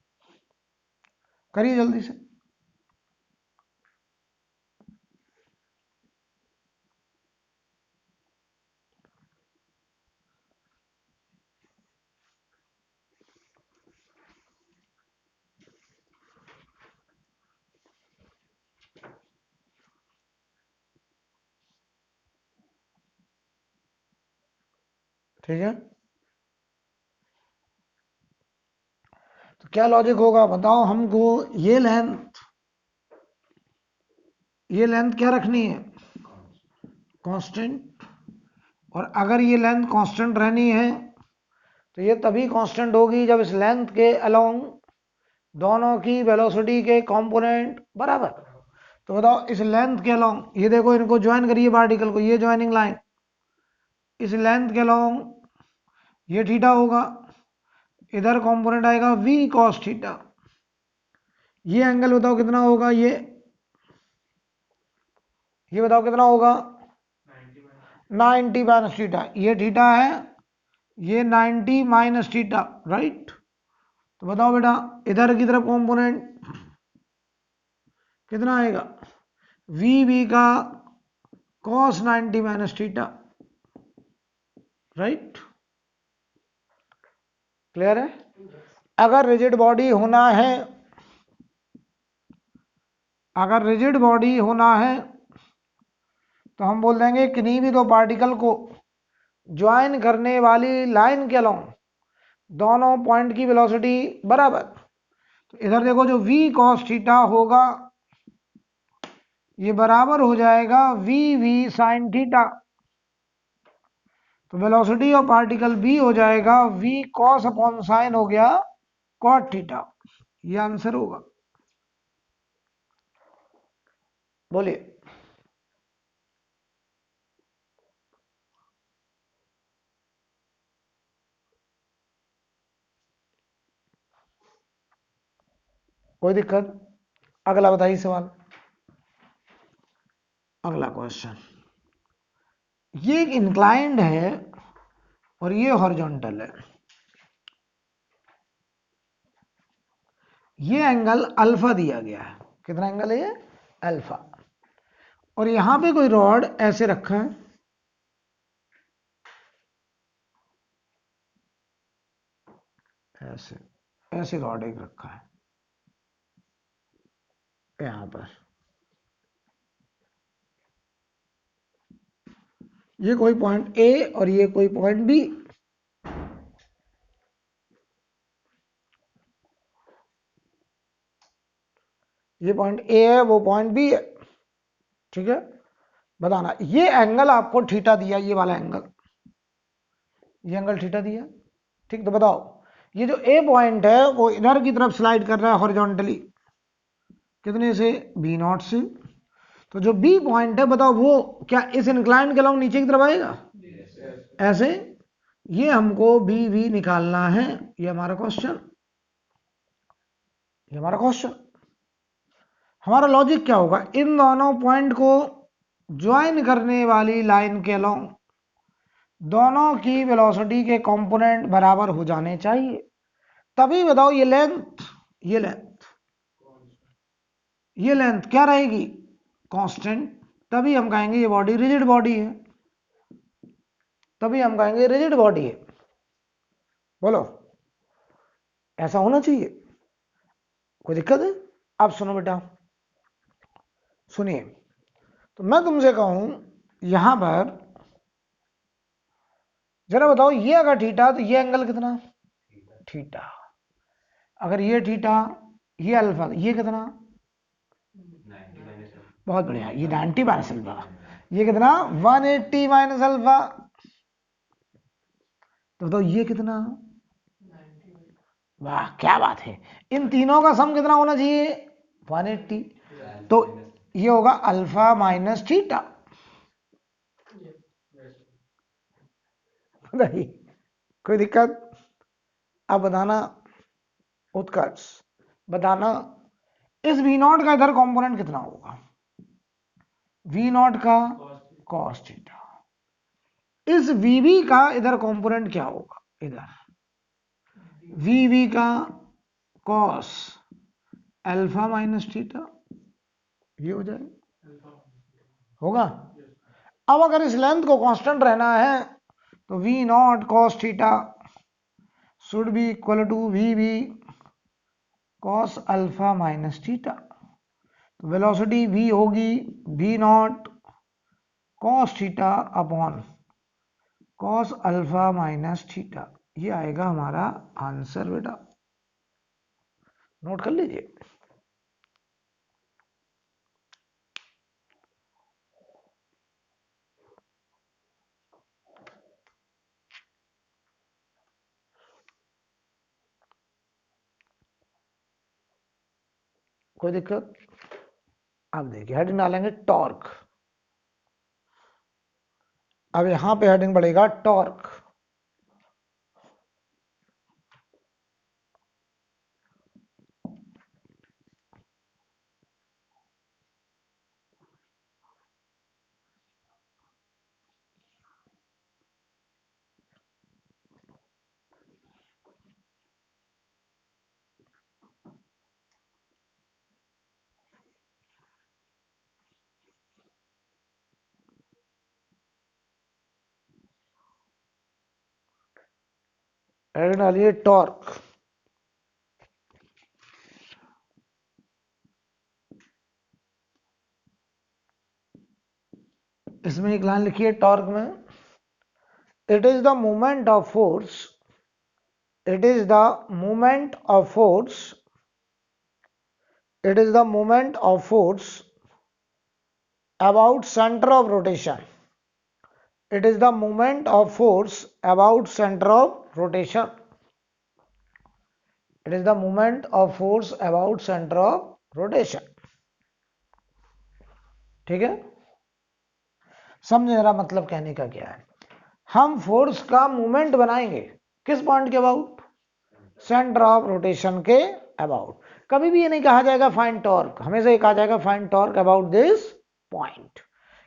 करिए जल्दी से। ठीक है, तो क्या लॉजिक होगा बताओ हमको। ये लेंथ क्या रखनी है, कांस्टेंट। और अगर ये लेंथ कांस्टेंट रहनी है तो ये तभी कांस्टेंट होगी जब इस लेंथ के अलोंग दोनों की वेलोसिटी के कंपोनेंट बराबर। तो बताओ इस लेंथ के अलोंग, ये देखो इनको ज्वाइन करिए पार्टिकल को, ये ज्वाइनिंग लाइन इस लेंथ के अलोंग ये थीटा होगा, इधर कंपोनेंट आएगा v cos थीटा। ये एंगल बताओ कितना होगा, ये बताओ कितना होगा, 90 माइनस थीटा। ये थीटा है, ये 90 माइनस थीटा, राइट। तो बताओ बेटा इधर की तरफ कंपोनेंट कितना आएगा, वी का cos 90 minus theta, right. Clear है। अगर रिजिड बॉडी होना है, अगर रिजिड बॉडी होना है तो हम बोल देंगे किन्हीं भी दो पार्टिकल को ज्वाइन करने वाली लाइन के अलोंग दोनों पॉइंट की वेलोसिटी बराबर। तो इधर देखो जो v cos थीटा होगा ये बराबर हो जाएगा v sin थीटा। तो वेलोसिटी ऑफ पार्टिकल b हो जाएगा v cos अपॉन साइन हो गया cot थीटा। ये आंसर होगा। बोलिए। कोई दिक्कत। अगला बताइए सवाल। अगला क्वेश्चन, ये एक इंक्लाइंड है और ये हॉरिजॉन्टल है। ये एंगल अल्फा दिया गया है, कितना एंगल है ये, अल्फा। और यहां पे कोई रॉड ऐसे रखा है, ऐसे ऐसे रॉड एक रखा है यहां पर। ये कोई पॉइंट ए और ये कोई पॉइंट बी। ये पॉइंट ए है, वो पॉइंट बी है, ठीक है। बताना ये एंगल आपको थीटा दिया, ये वाला एंगल, ये एंगल थीटा दिया, ठीक। तो बताओ ये जो ए पॉइंट है वो इधर की तरफ स्लाइड कर रहा है हॉरिजॉन्टली, कितने से, बी नॉट से। तो जो बी पॉइंट है बताओ वो क्या इस इंक्लाइन के अलोंग नीचे की तरफ आएगा, ऐसे। ये हमको बी वी निकालना है, ये हमारा क्वेश्चन, ये हमारा क्वेश्चन। हमारा लॉजिक क्या होगा, इन दोनों पॉइंट को ज्वाइन करने वाली लाइन के अलोंग दोनों की वेलोसिटी के कंपोनेंट बराबर हो जाने चाहिए, तभी बताओ ये लेंथ, ये लेंथ, ये लेंथ क्या रहेगी, कांस्टेंट। तभी हम कहेंगे ये बॉडी रिजिड बॉडी है, तभी हम कहेंगे रिजिड बॉडी है। बोलो ऐसा होना चाहिए, कोई दिक्कत है। अब सुनो बेटा, सुनिए। तो मैं तुमसे कहूं यहां पर जरा बताओ ये अगर थीटा तो ये एंगल कितना, थीटा। अगर ये थीटा ये अल्फा, ये कितना, बहुत बढ़िया, ये 90 माइनस अल्फा, ये कितना 180 माइनस अल्फा, तो बताओ ये कितना, वाह क्या बात है, इन तीनों का सम कितना होना चाहिए 180, तो ये होगा अल्फा माइनस थीटा, नहीं कोई दिक्कत। अब बताना उत्कर्ष, बताना इस वी नॉट का इधर कंपोनेंट कितना होगा, वी नॉट का कॉस थीटा, इस वीवी का इधर कंपोनेंट क्या होगा, इधर वीवी का कॉस अल्फा माइनस थीटा, ये हो जाएगा, होगा। अब अगर इस लेंथ को कांस्टेंट रहना है तो V naught cos theta should be equal to V V cos alpha minus theta, तो वेलोसिटी v होगी V naught cos theta upon cos alpha minus theta, ये आएगा हमारा आंसर बेटा, नोट कर लीजिए। कोई दिक्कत। अब देखिए हेडिंग डालेंगे टॉर्क, अब यहां पे हेडिंग बढ़ेगा टॉर्क, हेडिंग डालिए टॉर्क, इसमें एक लाइन लिखिए टॉर्क में, it is the movement of force, it is the movement of force, it is the movement of force about center of rotation, it is the movement of force about center of rotation, it is the movement of force about center of rotation, ठीक है। समझे जरा मतलब कहने का क्या है, हम फोर्स का मूवमेंट बनाएंगे किस पॉइंट के अबाउट, सेंटर ऑफ रोटेशन के अबाउट, कभी भी ये नहीं कहा जाएगा फाइंड टॉर्क, हमेशा ये कहा जाएगा find torque about this point,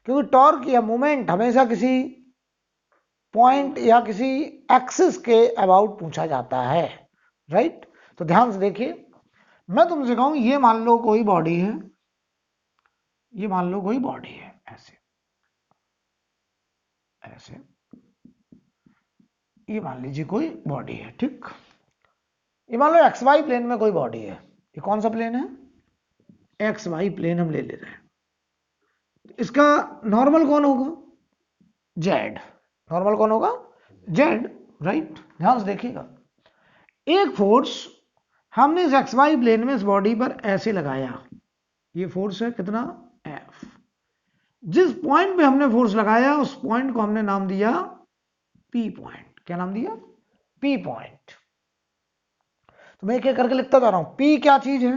क्योंकि टॉर्क या मूवमेंट हमेशा किसी पॉइंट या किसी एक्सिस के अबाउट पूछा जाता है, राइट। तो ध्यान से देखिए, मैं तुमसे कहूं ये मान लो कोई बॉडी है, ये मान लो कोई बॉडी है, ऐसे ऐसे, ये मान लीजिए कोई बॉडी है, ठीक, ये मान लो एक्स वाई प्लेन में कोई बॉडी है, ये कौन सा प्लेन है, एक्स वाई प्लेन हम ले रहे हैं, इसका नॉर्मल कौन होगा, जेड, नॉर्मल कौन होगा, जेड, राइट। ध्यान से देखिएगा, एक फोर्स हमने इस एक्स वाई प्लेन में इस बॉडी पर ऐसे लगाया, ये फोर्स है कितना एफ, जिस पॉइंट पे हमने फोर्स लगाया उस पॉइंट को हमने नाम दिया पी पॉइंट, क्या नाम दिया, पी पॉइंट। तो मैं क्या करके लिखता जा रहा हूं, पी क्या चीज है,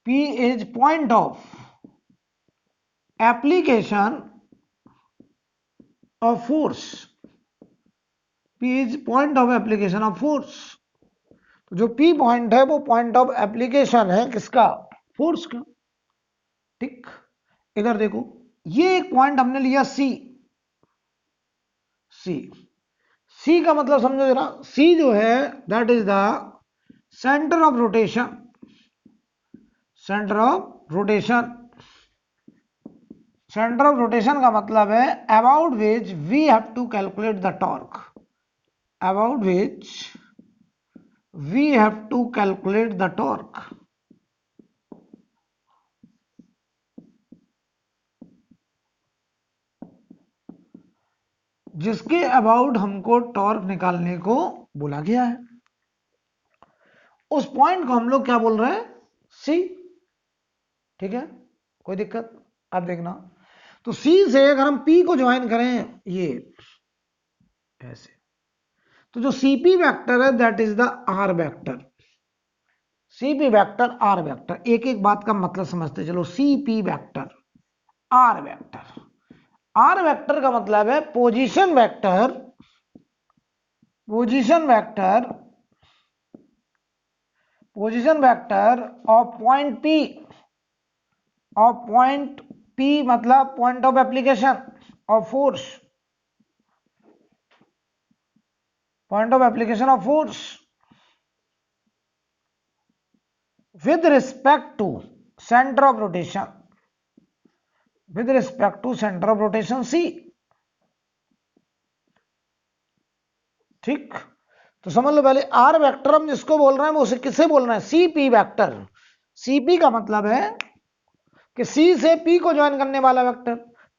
P is point of application of force, P is point of application of force, तो जो पी पॉइंट है वो पॉइंट ऑफ एप्लीकेशन है किसका, फोर्स का, ठीक। इधर देखो, ये एक पॉइंट हमने लिया सी, सी, सी का मतलब समझो जरा, सी जो है that is the centre of rotation, centre of rotation, centre of rotation का मतलब है about which we have to calculate the torque, about which we have to calculate the torque, जिसके अबाउट हमको टॉर्क निकालने को बोला गया है। उस पॉइंट को हम लोग क्या बोल रहे हैं, सी। ठीक है, कोई दिक्कत? अब देखना, तो सी से अगर हम पी को ज्वाइन करें ये ऐसे, तो जो सीपी वेक्टर है that is the R vector. CP vector R vector, एक एक बात का मतलब समझते चलो। CP vector R vector, R vector का मतलब है position vector, position vector, position vector of point P, of point P मतलब point of application of force, point of application of force with respect to center of rotation, with respect to center of rotation C। ठीक, तो समझ लो पहले आर वेक्टर हम जिसको बोल रहे हैं वो उसे किससे बोल रहे हैं, सी पी वेक्टर। सीपी का मतलब है कि सी से पी को ज्वाइन करने वाला वेक्टर।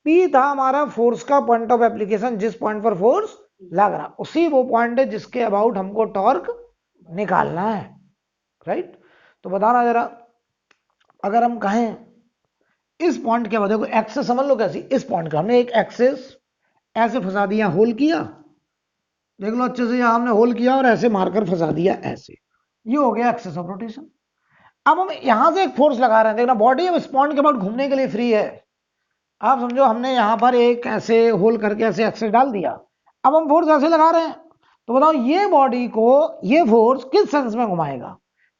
पी था हमारा फोर्स का पॉइंट ऑफ एप्लीकेशन, जिस पॉइंट पर फोर्स लग रहा, उसी वो पॉइंट है जिसके अबाउट हमको टॉर्क निकालना है। राइट, तो बताना जरा, अगर हम कहें इस पॉइंट के बाद, देखो एक्सेस समझ लो कैसी, इस पॉइंट का हमने एक एक्सेस ऐसे फंसा दिया, होल किया, देख लो अच्छे से, यहां हमने होल किया और ऐसे मारकर फंसा दिया ऐसे, ये हो गया एक्सेस ऑफ रोटेशन। अब हम यहां से एक फोर्स लगा रहे हैं, देखना बॉडी अब इस पॉइंट के बाद घूमने के लिए फ्री है। आप समझो हमने यहां पर एक ऐसे होल करके ऐसे एक्सेस डाल दिया, अब हम फोर्स ऐसे लगा रहे हैं, तो बताओ ये बॉडी को ये फोर्स किस सेंस में घुमाएगा,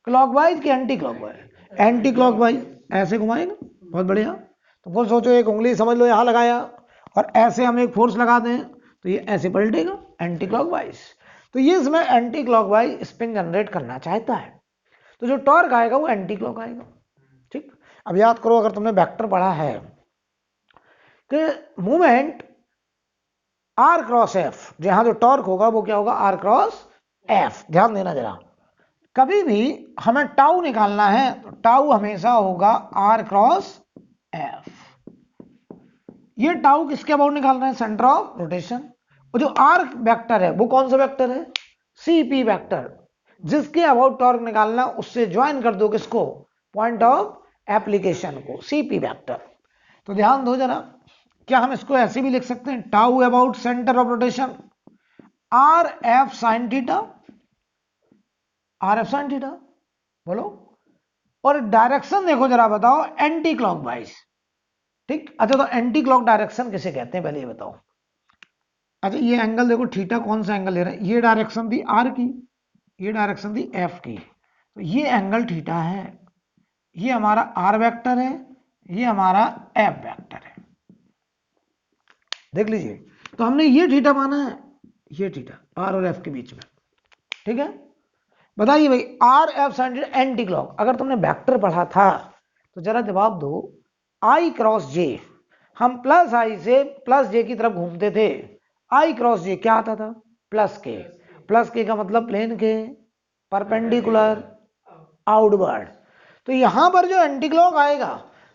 क्लॉकवाइज कि एंटी क्लॉकवाइज? एंटी क्लॉकवाइज, ऐसे घुमाएगा। बहुत बढ़िया, तो फिर सोचो एक उंगली समझ लो यहां लगाया और ऐसे हम एक फोर्स लगा दें तो ये ऐसे पलटेगा एंटी क्लॉकवाइज, तो ये इसमें एंटी क्लॉकवाइज स्पिन जनरेट करना चाहता है, तो जो टॉर्क आएगा वो एंटी क्लॉक आएगा। ठीक, अब याद करो अगर तुमने वेक्टर पढ़ा है कि मूवमेंट आर क्रॉस एफ, जहां जो टॉर्क होगा वो क्या होगा, आर क्रॉस एफ। ध्यान देना जरा, कभी भी हमें टाउ निकालना है तो टाउ हमेशा होगा आर क्रॉस एफ। ये टाउ किसके अबाउट निकालना है, सेंटर ऑफ रोटेशन। और जो आर वेक्टर है वो कौन सा वेक्टर है, सीपी वेक्टर, जिसके अबाउट टॉर्क निकालना, उससे ज्वाइन कर दो किसको, पॉइंट ऑफ एप्लीकेशन को, सीपी वेक्टर। तो ध्यान दो जरा, क्या हम इसको ऐसे भी लिख सकते हैं, tau about centre of rotation are F sine theta, are F sine theta, बोलो। और डायरेक्शन देखो जरा, बताओ एंटी क्लॉकवाइज। ठीक, अच्छा तो एंटी क्लॉक डायरेक्शन किसे कहते हैं पहले ये बताओ। अच्छा ये एंगल देखो थीटा, कौन सा एंगल ले रहा है, ये डायरेक्शन थी आर की, ये डायरेक्शन थी एफ की, तो ये एंगल थीटा है, ये हमारा आर वेक्टर है, ये हमारा एफ वेक्टर है। देख लीजिए, तो हमने ये थीटा माना है, ये थीटा आर और एफ के बीच में। ठीक है, बताइए भाई are F sign anti clock, अगर तुमने वेक्टर पढ़ा था तो जरा जवाब दो, आई क्रॉस जे, हम प्लस आई से प्लस जे की तरफ घूमते थे, आई क्रॉस जे क्या आता था, प्लस के। प्लस के का मतलब प्लेन के परपेंडिकुलर आउटवर्ड, तो यहां पर जो एंटी क्लॉक आएगा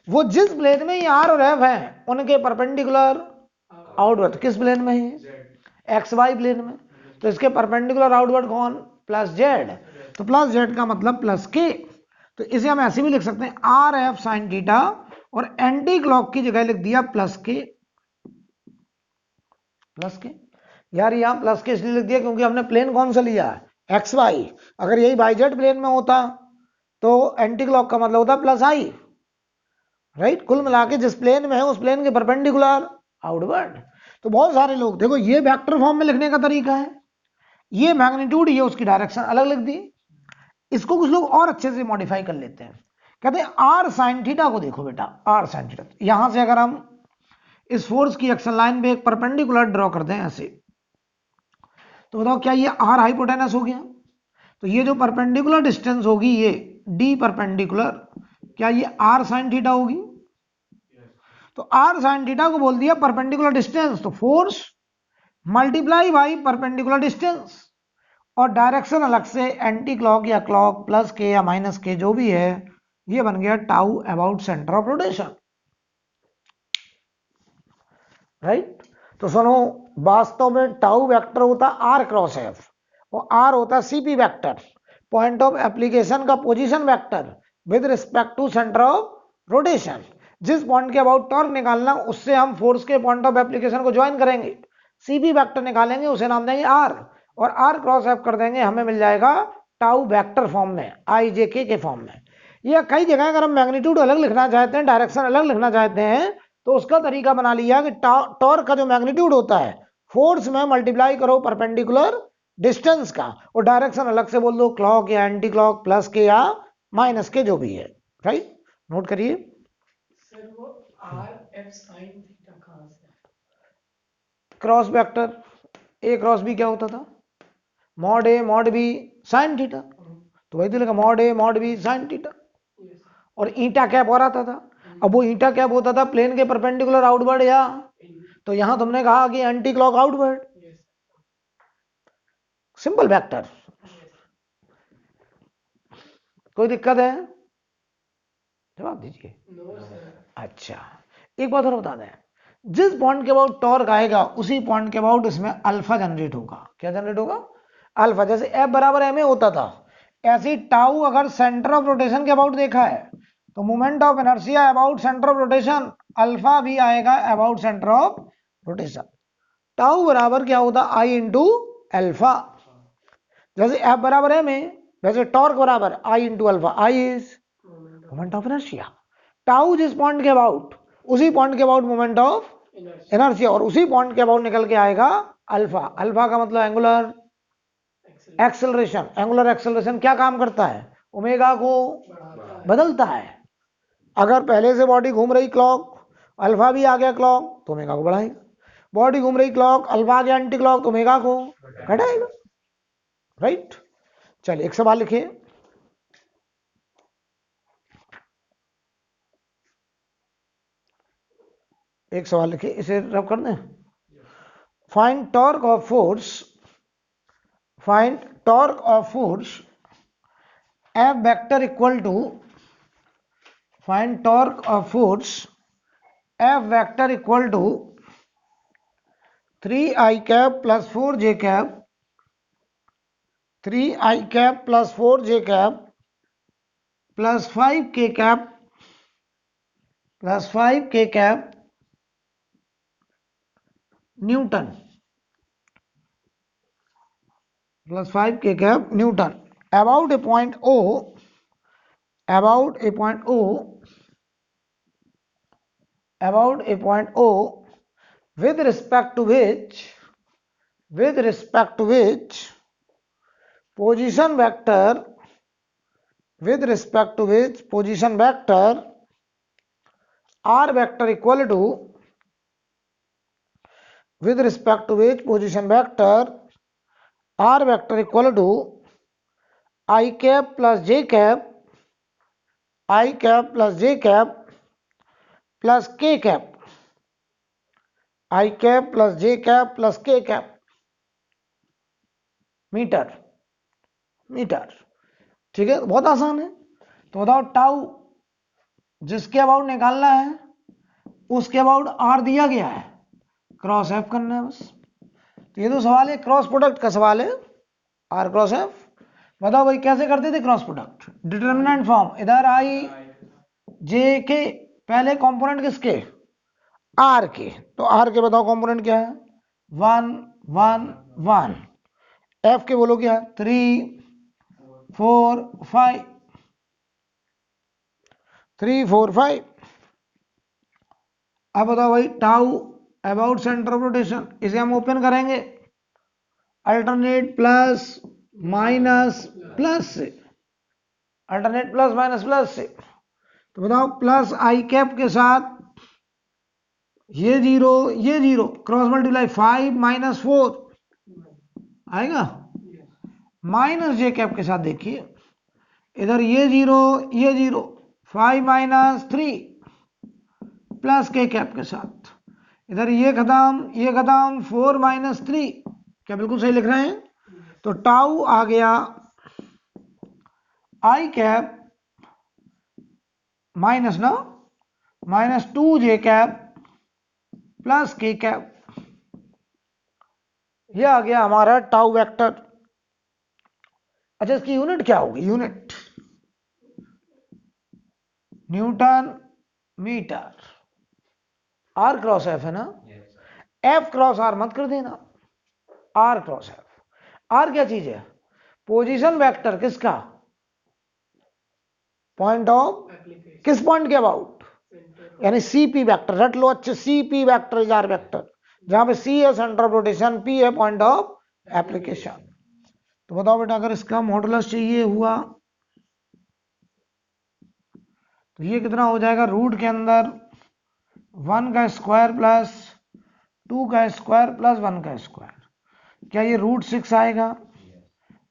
वो जिस प्लेन में ये आर और एफ है उनके परपेंडिकुलर आउटवर्ड, किस प्लेन में है, एक्स वाई प्लेन में, तो इसके परपेंडिकुलर आउटवर्ड कौन, प्लस जेड, तो प्लस जेड का मतलब प्लस के, तो इसे हम ऐसे भी लिख सकते हैं आर एफ साइन थीटा, और एंटी क्लॉक की जगह लिख दिया प्लस के, प्लस के। यार यहां प्लस के इसलिए लिख दिया क्योंकि हमने प्लेन कौन सा लिया, एक्स वाई, अगर यही वाई जेड प्लेन में होता तो एंटी क्लॉक का मतलब होता प्लस आई। राइट, कुल मिला के जिस प्लेन में है उस प्लेन के परपेंडिकुलर आउटवर्ड। तो बहुत सारे लोग देखो ये वेक्टर फॉर्म में लिखने का तरीका है, ये मैग्नीट्यूड, ये उसकी डायरेक्शन अलग लिख दी, इसको कुछ लोग और अच्छे से मॉडिफाई कर लेते हैं, कहते हैं आर साइन थीटा को देखो बेटा, आर साइन थीटा, यहां से अगर हम इस फोर्स की एक्शन लाइन पे एक परपेंडिकुलर ड्रॉ कर दें ऐसे, तो बताओ क्या ये आर हाइपोटेनस हो गया, तो ये जो परपेंडिकुलर डिस्टेंस होगी ये डी परपेंडिकुलर, क्या ये आर साइन थीटा होगी, तो आर साइन थीटा को बोल दिया परपेंडिकुलर डिस्टेंस, तो force multiply by perpendicular distance, और डायरेक्शन अलग से एंटी क्लॉक या क्लॉक, प्लस के या माइनस के जो भी है, ये बन गया tau about centre of rotation. Right, तो सुनो, वास्तव में टाउ वेक्टर होता आर क्रॉस एफ और आर होता CP vector. Point of application का position vector with respect to centre of rotation. जिस पॉइंट के अबाउट टॉर्क निकालना उससे हम फोर्स के पॉइंट ऑफ एप्लीकेशन को ज्वाइन करेंगे, सीबी वेक्टर निकालेंगे, उसे नाम देंगे आर, और आर क्रॉस एफ कर देंगे, हमें मिल जाएगा टाउ वेक्टर फॉर्म में, आई जे के फॉर्म में। या कई जगह अगर हम मैग्नीट्यूड अलग लिखना चाहते हैं, डायरेक्शन अलग लिखना चाहते हैं, तो उसका तरीका बना लिया कि टॉर्क का जो मैग्नीट्यूड होता है फोर्स में मल्टीप्लाई करो परपेंडिकुलर डिस्टेंस का, और डायरेक्शन अलग से बोल दो, क्लॉक या एंटी क्लॉक, प्लस के या माइनस के, जो भी है। राइट, नोट करिए। सर वो आर एफ साइन थीटा कहाँ से? Cross vector A cross B क्या होता था, mod A mod B sine theta, तो वही तो लिखा mod A mod B sine theta. और ईटा कैप और आता था, अब वो ईटा कैप होता था प्लेन के परपेंडिकुलर आउटवर्ड, या तो यहां तुमने कहा कि anti clock outward, simple vector. कोई दिक्कत है, जवाब दीजिए। अच्छा, एक बात और बता दें, जिस पॉइंट के अबाउट टॉर्क आएगा उसी पॉइंट के अबाउट इसमें अल्फा जनरेट होगा। क्या जनरेट होगा? अल्फा। जैसे एफ बराबर एम ए होता था, ऐसे टाउ अगर सेंटर ऑफ रोटेशन के अबाउट देखा है तो moment of inertia about centre of rotation alpha भी आएगा about centre of rotation. Tau बराबर क्या होता? I into alpha. जैसे एफ बराबर एम ए, वैसे टॉर्क बराबर I into alpha. I is moment of inertia. Tau जिस पॉइंट के अबाउट उसी पॉइंट के अबाउट मोमेंट ऑफ इनर्शिया, और उसी पॉइंट के अबाउट निकल के आएगा अल्फा। अल्फा का मतलब एंगुलर एक्सेलरेशन। एंगुलर एक्सेलरेशन क्या काम करता है? ओमेगा को बदलता है। अगर पहले से बॉडी घूम रही क्लॉक, अल्फा भी आ गया क्लॉक, तो ओमेगा को बढ़ाएगा। बॉडी घूम रही क्लॉक, अल्फा आ गया एंटी क्लॉक, तो ओमेगा को घटाएगा। राइट, चलिए एक सवाल लिखिए। एक सवाल लिखिए, इसे रब कर दें। Find torque of force, find torque of force F vector equal to, find torque of force F vector equal to 3i cap plus 4j cap, 3i cap plus 4j cap plus 5k cap plus 5k cap Newton, plus 5k cap Newton about a point O, about a point O, about a point O with respect to which, with respect to which position vector, with respect to which position vector r vector equal to, with respect to which position vector r vector equal to I cap plus j cap, I cap plus j cap plus k cap, I cap plus j cap plus k cap metre. Metre, ठीक है, बहुत आसान है। तो बताओ टाउ जिसके अबाउट निकालना है उसके अबाउट आर दिया गया है, क्रॉस एफ करना है बस। तो ये तो सवाल है, क्रॉस प्रोडक्ट का सवाल है, आर क्रॉस एफ। बताओ भाई कैसे करते थे क्रॉस प्रोडक्ट? डिटरमिनेंट फॉर्म, इधर आई जे के, पहले कंपोनेंट किसके? आर के। तो आर के बताओ कंपोनेंट क्या है? 1 1 1। एफ के बोलो क्या? 3 4 5, 3 4 5। अब बताओ भाई tau about centre of rotation, इसे हम ओपन करेंगे अल्टरनेट प्लस माइनस प्लस से, अल्टरनेट प्लस माइनस प्लस से। तो बताओ प्लस आई कैप के साथ ये जीरो ये जीरो, क्रॉस मल्टीप्लाई 5 माइनस 4 आएगा, माइनस जे कैप के साथ देखिए इधर ये जीरो ये जीरो, 5 माइनस 3 प्लस के कैप के साथ, इधर ये खत्म 4 माइनस 3। क्या बिल्कुल सही लिख रहे हैं? तो टाउ आ गया आई कैप माइनस ना माइनस 2 जे कैप प्लस के कैप, ये आ गया हमारा टाउ वेक्टर। अच्छा, इसकी यूनिट क्या होगी? Unit newton metre, R cross F है ना, एफ क्रॉस आर मत कर देना, आर क्रॉस एफ। आर क्या चीज है? पोजीशन वेक्टर किसका? पॉइंट ऑफ, किस पॉइंट के अबाउट? यानी सीपी वेक्टर रट लो अच्छे, CP vector is R vector, जहां पे सी है सेंटर ऑफ रोटेशन, पी है पॉइंट ऑफ एप्लीकेशन। तो बताओ बेटा, अगर इसका मॉडुलस चाहिए हुआ तो ये कितना हो जाएगा? रूट के अंदर 1 का स्क्वायर प्लस 2 का स्क्वायर प्लस 1 का स्क्वायर, क्या ये √6 आएगा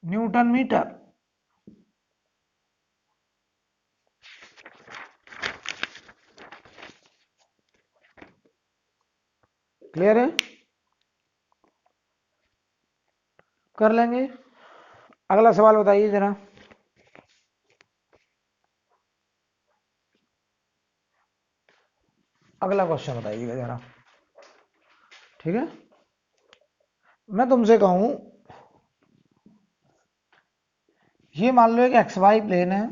न्यूटन मीटर? क्लियर है? कर लेंगे। अगला सवाल बताइए जरा। अगला क्वेश्चन बताइएगा जरा, ठीक है? मैं तुमसे कहूं, ये मान लो एक एक्स वाई प्लेन है,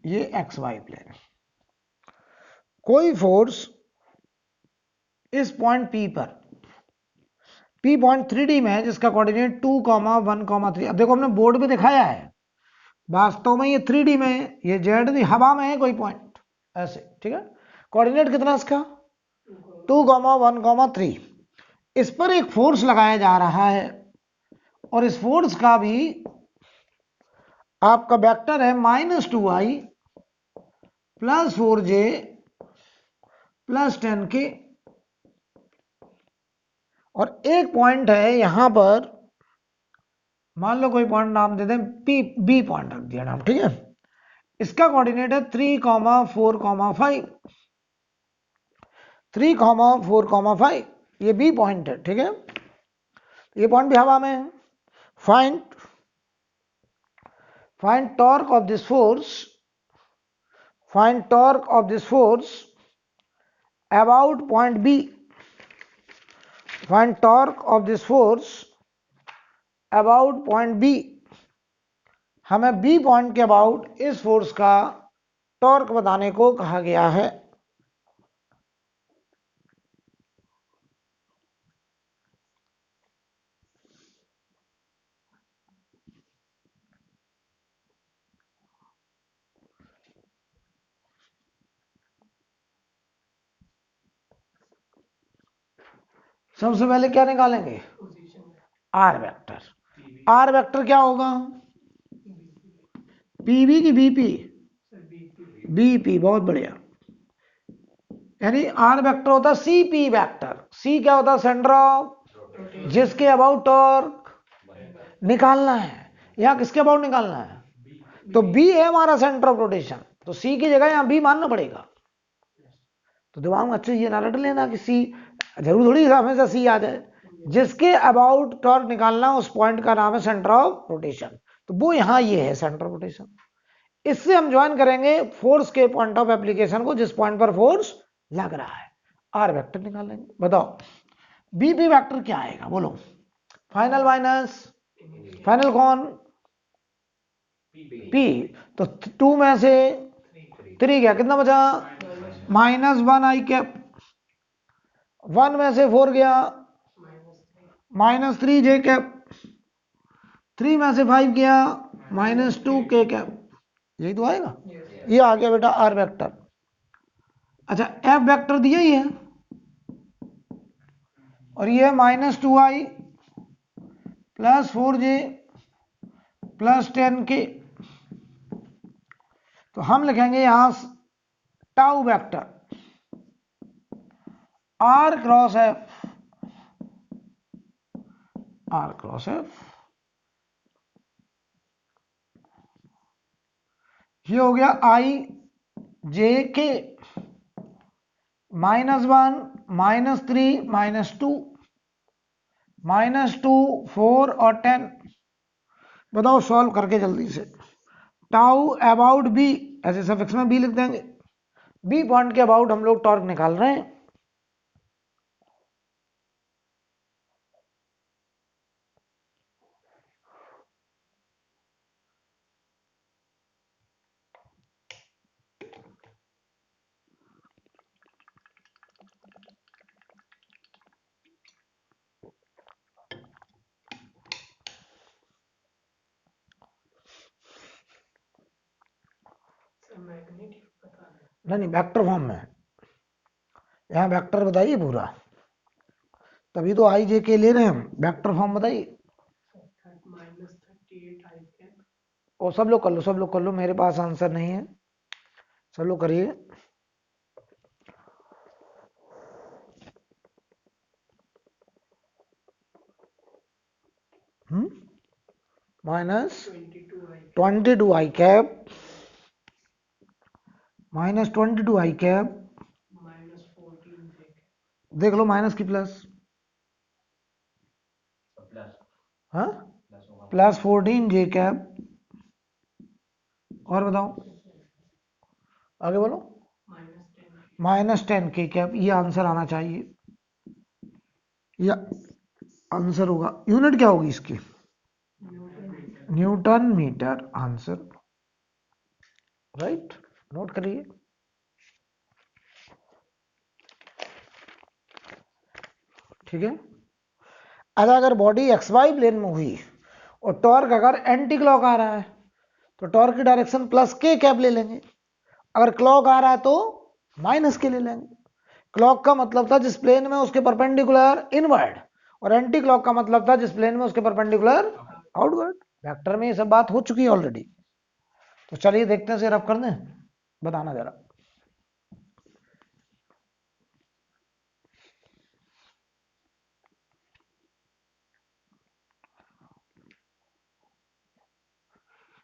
ये एक्स वाई प्लेन है, कोई फोर्स इस पॉइंट पी पर, पी पॉइंट 3D में है जिसका कोऑर्डिनेट 2, 1, 3। अब देखो हमने बोर्ड पे दिखाया है, वास्तव में ये 3D में है, ये जेड हवा में है कोई पॉइंट ऐसे, ठीक है? कोऑर्डिनेट कितना इसका? 2, 1, 3। इस पर एक फोर्स लगाया जा रहा है और इस फोर्स का भी आपका वेक्टर है -2i plus 4j plus 10k, और एक पॉइंट है यहां पर, मान लो कोई पॉइंट नाम दे दें पी, बी पॉइंट रख दिया नाम, ठीक है? इसका कोऑर्डिनेट है 3, 4, 5। 3, 4, 5 ये बी पॉइंट है, ठीक है? ये पॉइंट भी हवा में है। Find torque of this force, find torque of this force about point B, find torque of this force about point B. हमें बी पॉइंट के अबाउट इस फोर्स का टॉर्क बताने को कहा गया है। सबसे पहले क्या निकालेंगे? Are vector. आर वेक्टर क्या होगा? पीवी की बीपी? बीपी, बहुत बढ़िया। यानी आर वेक्टर होता है सीपी वेक्टर। सी क्या होता है? सेंटर ऑफ, जिसके अबाउट टॉर्क निकालना है। यहां किसके अबाउट निकालना है? तो बी है हमारा सेंटर ऑफ रोटेशन, तो सी की जगह यहां बी मानना पड़ेगा। तो दिमाग में अच्छे ये ना रट लेना कि सी, जरूर थोड़ी हमेशा सी आ जाए। जिसके अबाउट टॉर्क निकालना उस पॉइंट का नाम है सेंटर ऑफ रोटेशन, तो वो यहां ये है सेंटर ऑफ रोटेशन। इससे हम ज्वाइन करेंगे फोर्स के पॉइंट ऑफ एप्लीकेशन को, जिस पॉइंट पर फोर्स लग रहा है। आर वेक्टर निकालेंगे। बताओ बीपी वेक्टर क्या आएगा? बोलो। फाइनल माइनस फाइनल कौन? पी। तो 2 में से 3 गया, कितना बचा? -1 i कैप। 1 में से 4 गया, -3j कैप। 3 में से 5 गया, -2k कैप। यही तो आएगा। ये आ गया बेटा आर वेक्टर। अच्छा, एफ वेक्टर दिया ही है, और ये -2i plus 4j plus 10k। तो हम लिखेंगे यहां tau vector R cross F, R cross F. ये हो गया i j k, -1 -3 -2 -2 4 और 10। बताओ सॉल्व करके जल्दी से। टाउ अबाउट बी, ऐसे सफिक्स में बी लिख देंगे। बी पॉइंट के अबाउट हम लोग टॉर्क निकाल रहे हैं। नहीं वेक्टर फॉर्म में, यहाँ वेक्टर बताइए पूरा, तभी तो आई जे के ले रहे हैं हम। वेक्टर फॉर्म बताइए। -38 I कैप। और सब लोग कर लो, सब लोग कर लो, मेरे पास आंसर नहीं है, सब लोग करिए। माइनस 22 आई कैप, माइनस 22 आई कैप, -14 J कैप। देख लो माइनस की प्लस, हाँ प्लस 14 जे कैप, और बताओ आगे बोलो, -10 के कैप। ये आंसर आना चाहिए, या आंसर होगा। यूनिट क्या होगी इसकी? Newton metre, answer right. Note करिए। ठीक है। अच्छा, अगर बॉडी एक्स वाई प्लेन में हुई और टॉर्क अगर एंटी क्लॉक आ रहा है तो टॉर्क की डायरेक्शन प्लस के कैप ले लेंगे, अगर क्लॉक आ रहा है तो माइनस के ले लेंगे। क्लॉक का मतलब था जिस प्लेन में उसके परपेंडिकुलर इनवर्ड, और एंटी क्लॉक का मतलब था जिस प्लेन में उसके परपेंडिकुलर आउटवर्ड। वेक्टर में ये सब बात हो चुकी है ऑलरेडी। तो चलिए देखते हैं, सिर्फ कर दें, बताना जरा।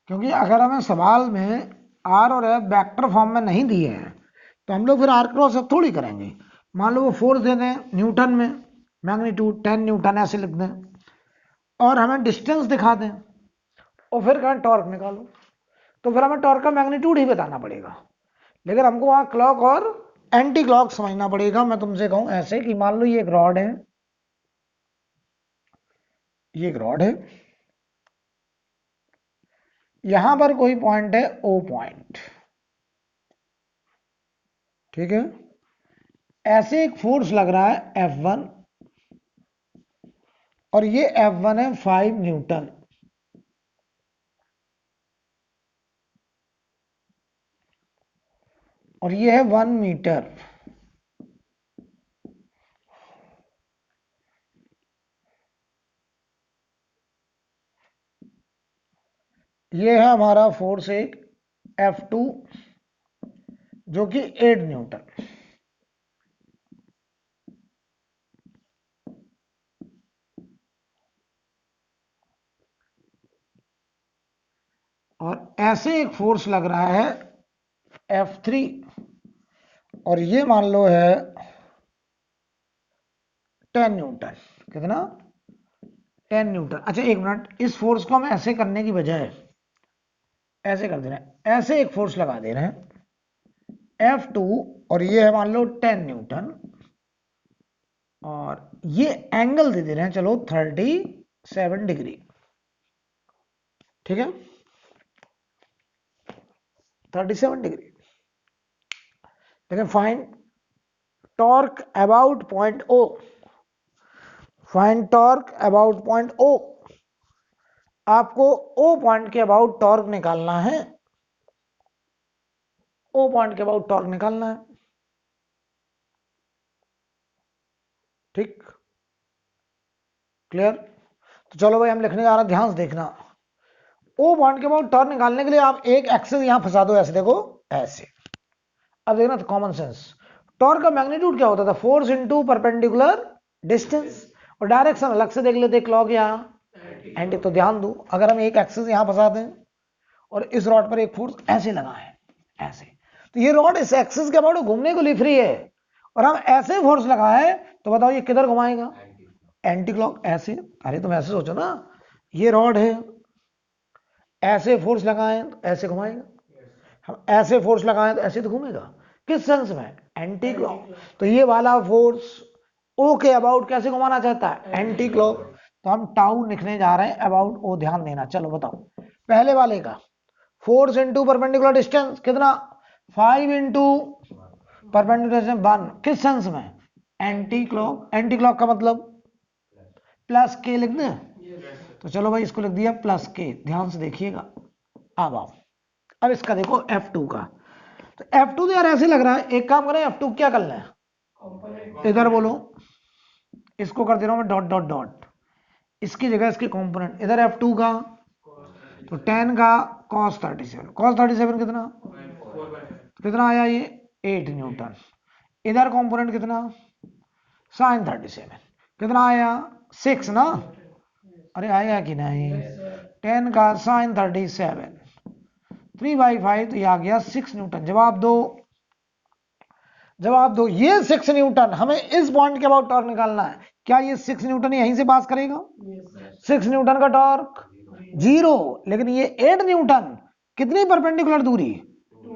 क्योंकि अगर हमें सवाल में आर और एफ वेक्टर फॉर्म में नहीं दिए हैं तो हम लोग फिर आर क्रॉस एफ थोड़ी करेंगे। मान लो वो फोर्स दे दें न्यूटन में, मैग्नीट्यूड 10 न्यूटन ऐसे लिख दें, और हमें डिस्टेंस दिखा दें और फिर कहें टॉर्क निकालो, तो फिर हमें टॉर्क का मैग्नीट्यूड ही बताना पड़ेगा। लेकिन हमको वहां क्लॉक और एंटी क्लॉक समझना पड़ेगा। मैं तुमसे कहूं ऐसे कि मान लो ये एक रॉड है, ये एक रॉड है, यहां पर कोई पॉइंट है ओ पॉइंट, ठीक है। ऐसे एक फोर्स लग रहा है F1, और ये F1 है 5 न्यूटन, और ये है 1 मीटर। ये है हमारा फोर्स एक F2 जो कि 8 न्यूटन। और ऐसे एक फोर्स लग रहा है F3, और ये मान लो है 10 न्यूटन। कितना? 10 न्यूटन। अच्छा एक मिनट, इस फोर्स को हम ऐसे करने की बजाय ऐसे कर दे रहे हैं, ऐसे एक फोर्स लगा दे रहे हैं F2, और ये है मान लो 10 न्यूटन, और ये एंगल दे रहे हैं चलो 37 डिग्री, ठीक है, 37 डिग्री। लेकिन find torque about point O, find torque about point O. आपको ओ पॉइंट के अबाउट टॉर्क निकालना है, ओ पॉइंट के अबाउट टॉर्क निकालना है, ठीक, क्लियर। तो चलो भाई हम लिखने जा रहे हैं, ध्यान से देखना। ओ पॉइंट के अबाउट टॉर्क निकालने के लिए आप एक एक्सिस यहां फंसा दो, ऐसे देखो ऐसे। अब देखना कॉमन सेंस, टॉर्क का मैग्नीट्यूड क्या होता था? फोर्स इनटू परपेंडिकुलर डिस्टेंस, और डायरेक्शन अलग से देख लेते क्लॉक या एंटी। तो ध्यान दो, अगर हम एक एक्सिस यहां फंसा दें और इस रॉड पर एक फोर्स ऐसे लगा है ऐसे, तो ये रॉड इस एक्सिस के अबाउट घूमने को लिख रही है, और हम ऐसे फोर्स लगाए तो बताओ ये किधर घुमाएगा? एंटी क्लॉक, ऐसे। अरे तुम ऐसे सोचो ना, ये रॉड है, ऐसे फोर्स लगाए तो ऐसे घुमाएगा, हम ऐसे फोर्स लगाए तो ऐसे तो घूमेगा। किस सेंस में? Anti clock. तो ये वाला फोर्स ओ के अबाउट कैसे घुमाना चाहता है? Anti clock. तो हम टाउ लिखने जा रहे हैं अबाउट ओ, ध्यान देना। चलो बताओ, पहले वाले का फोर्स इनटू परपेंडिकुलर डिस्टेंस कितना? 5 इनटू परपेंडिकुलर डिस्टेंस 1, किस सेंस में? Anti clock. एंटी क्लॉक का मतलब प्लस के लिख दें, तो चलो भाई इसको लिख दिया प्लस के। ध्यान से देखिएगा, अब आओ, अब इसका देखो F2 का। तो F2 तो यार ऐसे लग रहा है, एक काम करें F2 क्या करना है, कंपोनेंट इधर बोलो, इसको कर दे रहा हूं मैं डॉट डॉट डॉट, इसकी जगह इसके कंपोनेंट, इधर F2 का तो 10 का cos 37, cos 37 कितना, कितना आया ये 8 न्यूटन, इधर कंपोनेंट कितना sin 37 कितना आया 6 ना, अरे आया कि नहीं, 10 का sin 37 3/5 तो ये आ गया 6 न्यूटन। जवाब दो, जवाब दो, ये 6 न्यूटन हमें इस पॉइंट के अबाउट टॉर्क निकालना है, क्या ये 6 न्यूटन यहीं से पास करेगा, 6 न्यूटन का टॉर्क 0, लेकिन ये 8 न्यूटन कितनी परपेंडिकुलर दूरी,